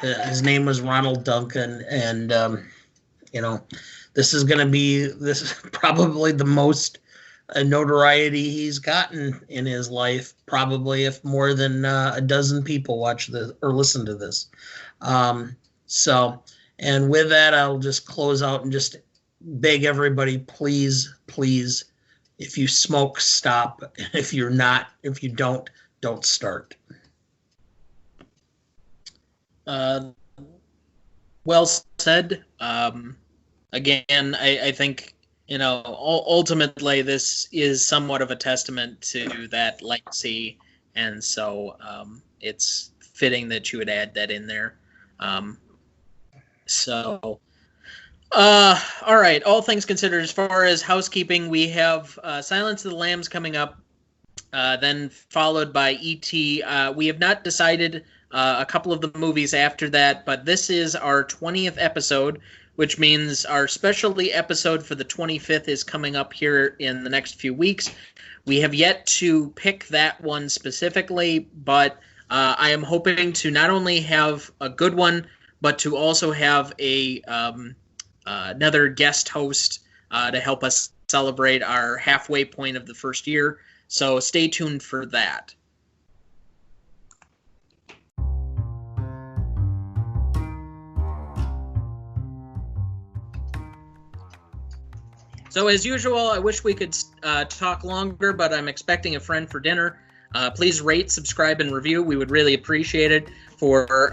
his name was Ronald Duncan, and this is probably the most notoriety he's gotten in his life, probably if more than a dozen people watch this or listen to this. And with that, I'll just close out and just beg everybody, please, if you smoke, stop. If you don't start. Well said. Again, I think, ultimately this is somewhat of a testament to that legacy, and so it's fitting that you would add that in there. All right, all things considered, as far as housekeeping, we have Silence of the Lambs coming up, then followed by E.T. We have not decided a couple of the movies after that, but this is our 20th episode, which means our specialty episode for the 25th is coming up here in the next few weeks. We have yet to pick that one specifically, but I am hoping to not only have a good one, but to also have another guest host to help us celebrate our halfway point of the first year. So stay tuned for that. So as usual, I wish we could talk longer, but I'm expecting a friend for dinner. Please rate, subscribe, and review. We would really appreciate it. For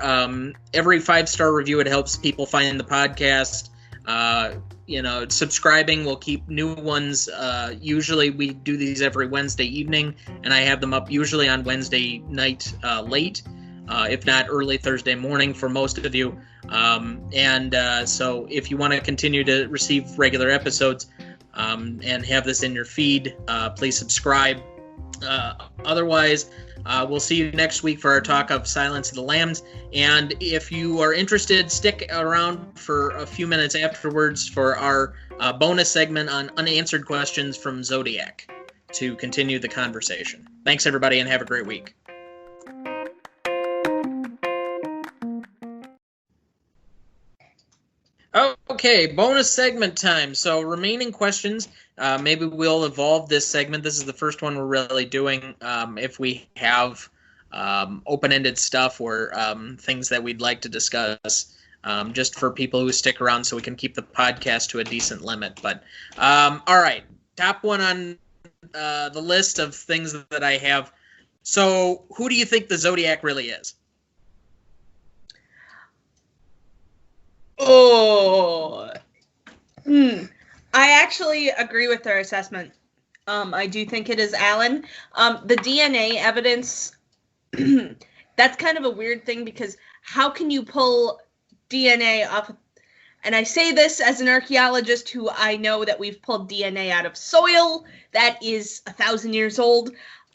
every 5-star review, it helps people find the podcast. Subscribing will keep new ones. Usually we do these every Wednesday evening, and I have them up usually on Wednesday night late, if not early Thursday morning for most of you. So if you want to continue to receive regular episodes and have this in your feed, please subscribe. Otherwise, we'll see you next week for our talk of Silence of the Lambs. And if you are interested, stick around for a few minutes afterwards for our bonus segment on unanswered questions from Zodiac to continue the conversation. Thanks, everybody, and have a great week. Okay, bonus segment time. So remaining questions, maybe we'll evolve this segment. This is the first one we're really doing. If we have open-ended stuff or things that we'd like to discuss, just for people who stick around so we can keep the podcast to a decent limit. But all right, top one on the list of things that I have. So who do you think the Zodiac really is? I actually agree with their assessment. I do think it is Alan. The DNA evidence, that's kind of a weird thing because how can you pull DNA off? And I say this as an archaeologist who I know that we've pulled DNA out of soil that is 1,000 years old.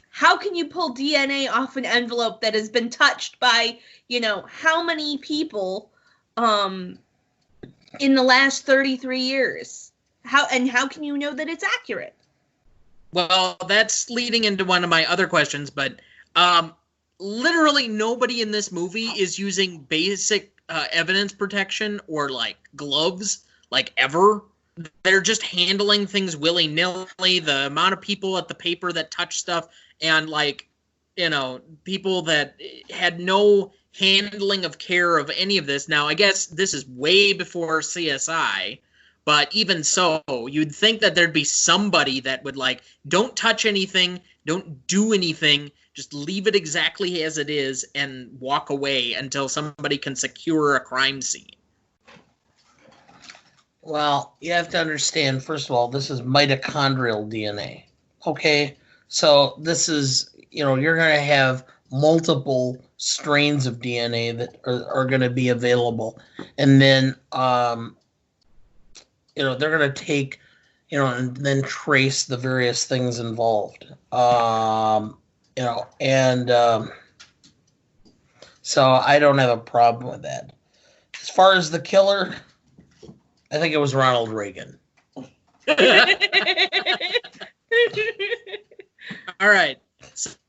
How can you pull DNA off an envelope that has been touched by, how many people in the last 33 years? How can you know that it's accurate? Well, that's leading into one of my other questions, but literally nobody in this movie is using basic evidence protection or like gloves, like ever. they're just handling things willy-nilly. The amount of people at the paper that touch stuff, and like, people that had no handling of care of any of this. Now, I guess this is way before CSI, but even so, you'd think that there'd be somebody that would like, don't touch anything, don't do anything, just leave it exactly as it is and walk away until somebody can secure a crime scene. Well, you have to understand, first of all, this is mitochondrial DNA. Okay? So this is, you're going to have multiple strains of DNA that are going to be available. And then, they're going to take, and then trace the various things involved. So I don't have a problem with that. As far as the killer, I think it was Ronald Reagan. All right.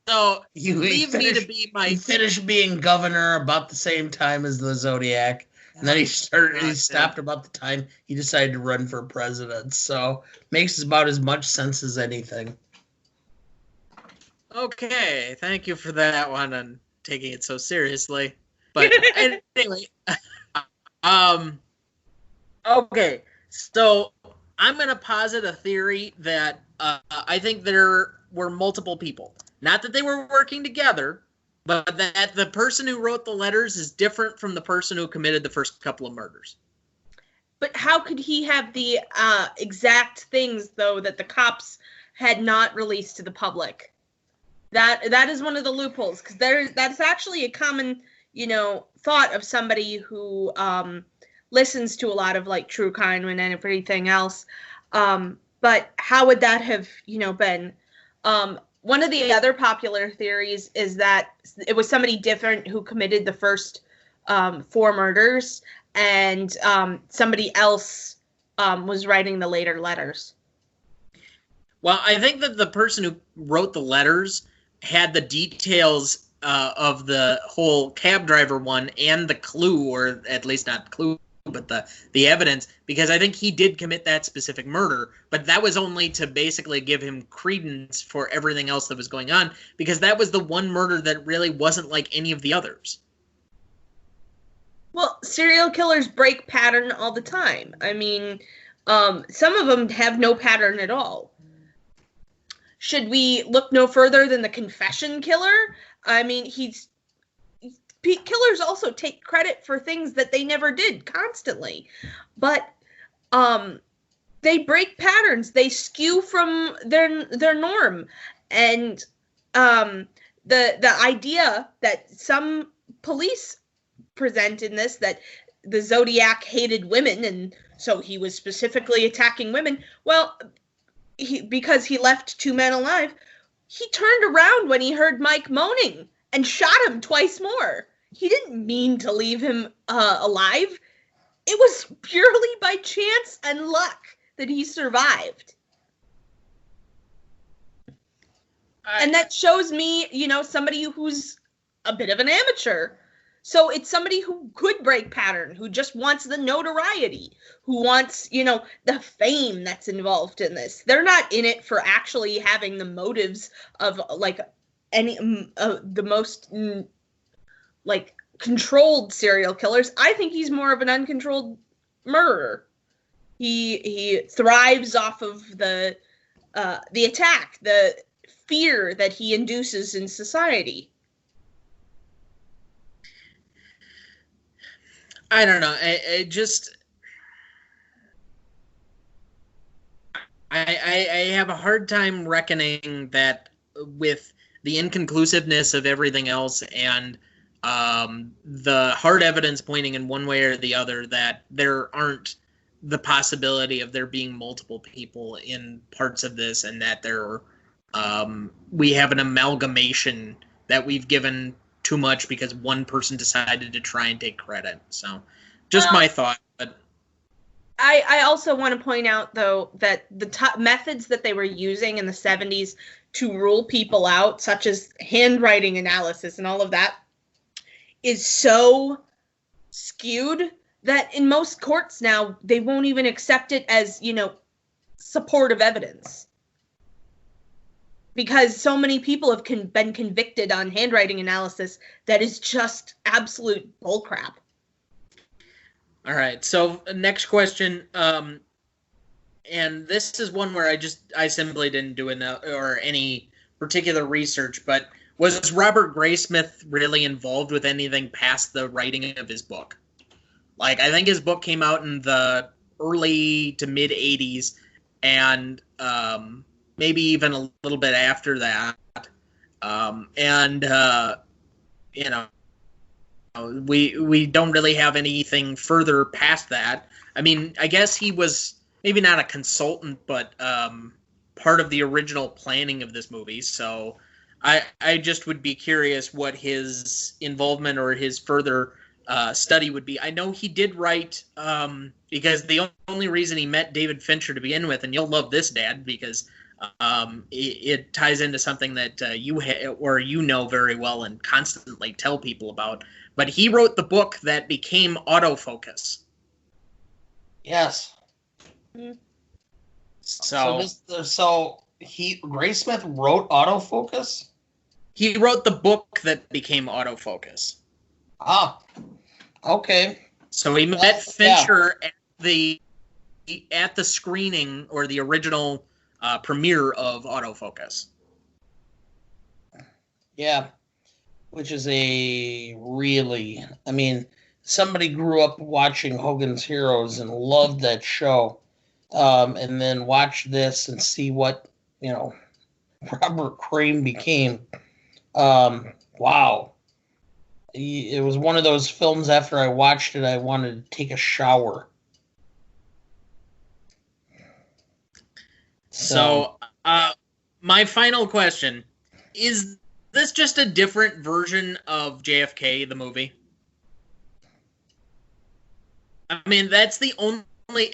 So you finished being governor about the same time as the Zodiac, and then he stopped about the time he decided to run for president. So makes about as much sense as anything. Okay, thank you for that one and taking it so seriously. But anyway, okay, so I'm going to posit a theory that I think there were multiple people. Not that they were working together, but that the person who wrote the letters is different from the person who committed the first couple of murders. But how could he have the exact things, though, that the cops had not released to the public? That is one of the loopholes, because that's actually a common, thought of somebody who listens to a lot of like true crime and everything else. But how would that have, been? One of the other popular theories is that it was somebody different who committed the first 4 murders, and somebody else was writing the later letters. Well, I think that the person who wrote the letters had the details of the whole cab driver one and the clue, or at least not clue, but the evidence, because I think he did commit that specific murder, but that was only to basically give him credence for everything else that was going on, because that was the one murder that really wasn't like any of the others. Well, serial killers break pattern all the time. I mean, some of them have no pattern at all. Should we look no further than the confession killer? I mean, killers also take credit for things that they never did constantly, but they break patterns. They skew from their norm, and the idea that some police present in this, that the Zodiac hated women and so he was specifically attacking women. Well, because he left 2 men alive, he turned around when he heard Mike moaning and shot him twice more. He didn't mean to leave him alive. It was purely by chance and luck that he survived. And that shows me, somebody who's a bit of an amateur. So it's somebody who could break pattern, who just wants the notoriety, who wants, the fame that's involved in this. They're not in it for actually having the motives of, like, any the most, like, controlled serial killers. I think he's more of an uncontrolled murderer. He thrives off of the attack, the fear that he induces in society. I don't know. I have a hard time reckoning that with the inconclusiveness of everything else and the hard evidence pointing in one way or the other, that there aren't the possibility of there being multiple people in parts of this, and that we have an amalgamation that we've given too much because one person decided to try and take credit. So just my thought. But I also want to point out, though, that the methods that they were using in the 70s to rule people out, such as handwriting analysis and all of that, is so skewed that in most courts now, they won't even accept it as, supportive evidence. Because so many people have been convicted on handwriting analysis that is just absolute bullcrap. All right, so next question, and this is one where I simply didn't do enough or any particular research, but was Robert Graysmith really involved with anything past the writing of his book? Like, I think his book came out in the early to mid 80s, and maybe even a little bit after that. We don't really have anything further past that. I mean, I guess he was maybe not a consultant, but part of the original planning of this movie. So I just would be curious what his involvement or his further study would be. I know he did write, because the only reason he met David Fincher to begin with, and you'll love this, Dad, because it ties into something that you know very well and constantly tell people about. But he wrote the book that became Autofocus. Yes. So Graysmith wrote Autofocus? He wrote the book that became Autofocus. Ah, okay. So he met Fincher at the screening or the original premiere of Autofocus. Yeah, which is somebody grew up watching Hogan's Heroes and loved that show, and then watched this and see what, Robert Crane became. Wow. It was one of those films, after I watched it, I wanted to take a shower. So, my final question, is this just a different version of JFK, the movie? I mean, that's the only...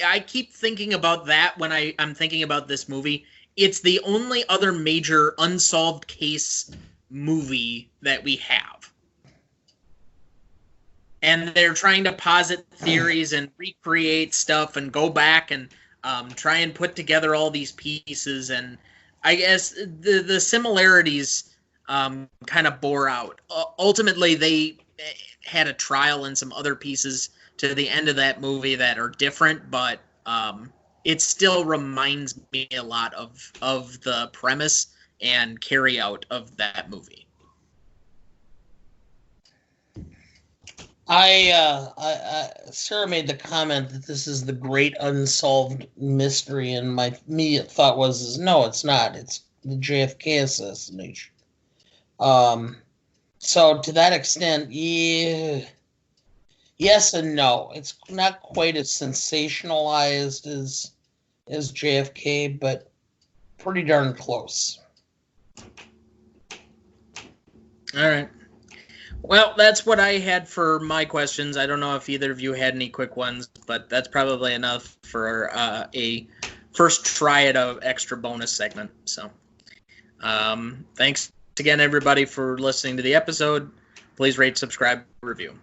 I keep thinking about that when I'm thinking about this movie. It's the only other major unsolved case movie that we have. And they're trying to posit theories and recreate stuff and go back and try and put together all these pieces. And I guess the similarities kind of bore out. Ultimately, they had a trial and some other pieces to the end of that movie that are different, but it still reminds me a lot of the premise and carry out of that movie. Sarah made the comment that this is the great unsolved mystery, and my immediate thought was no, it's not. It's the JFK assassination. So to that extent, yeah, yes and no. It's not quite as sensationalized as JFK, but pretty darn close. All right. Well, that's what I had for my questions. I don't know if either of you had any quick ones, but that's probably enough for a first try at an extra bonus segment. So thanks again, everybody, for listening to the episode. Please rate, subscribe, review.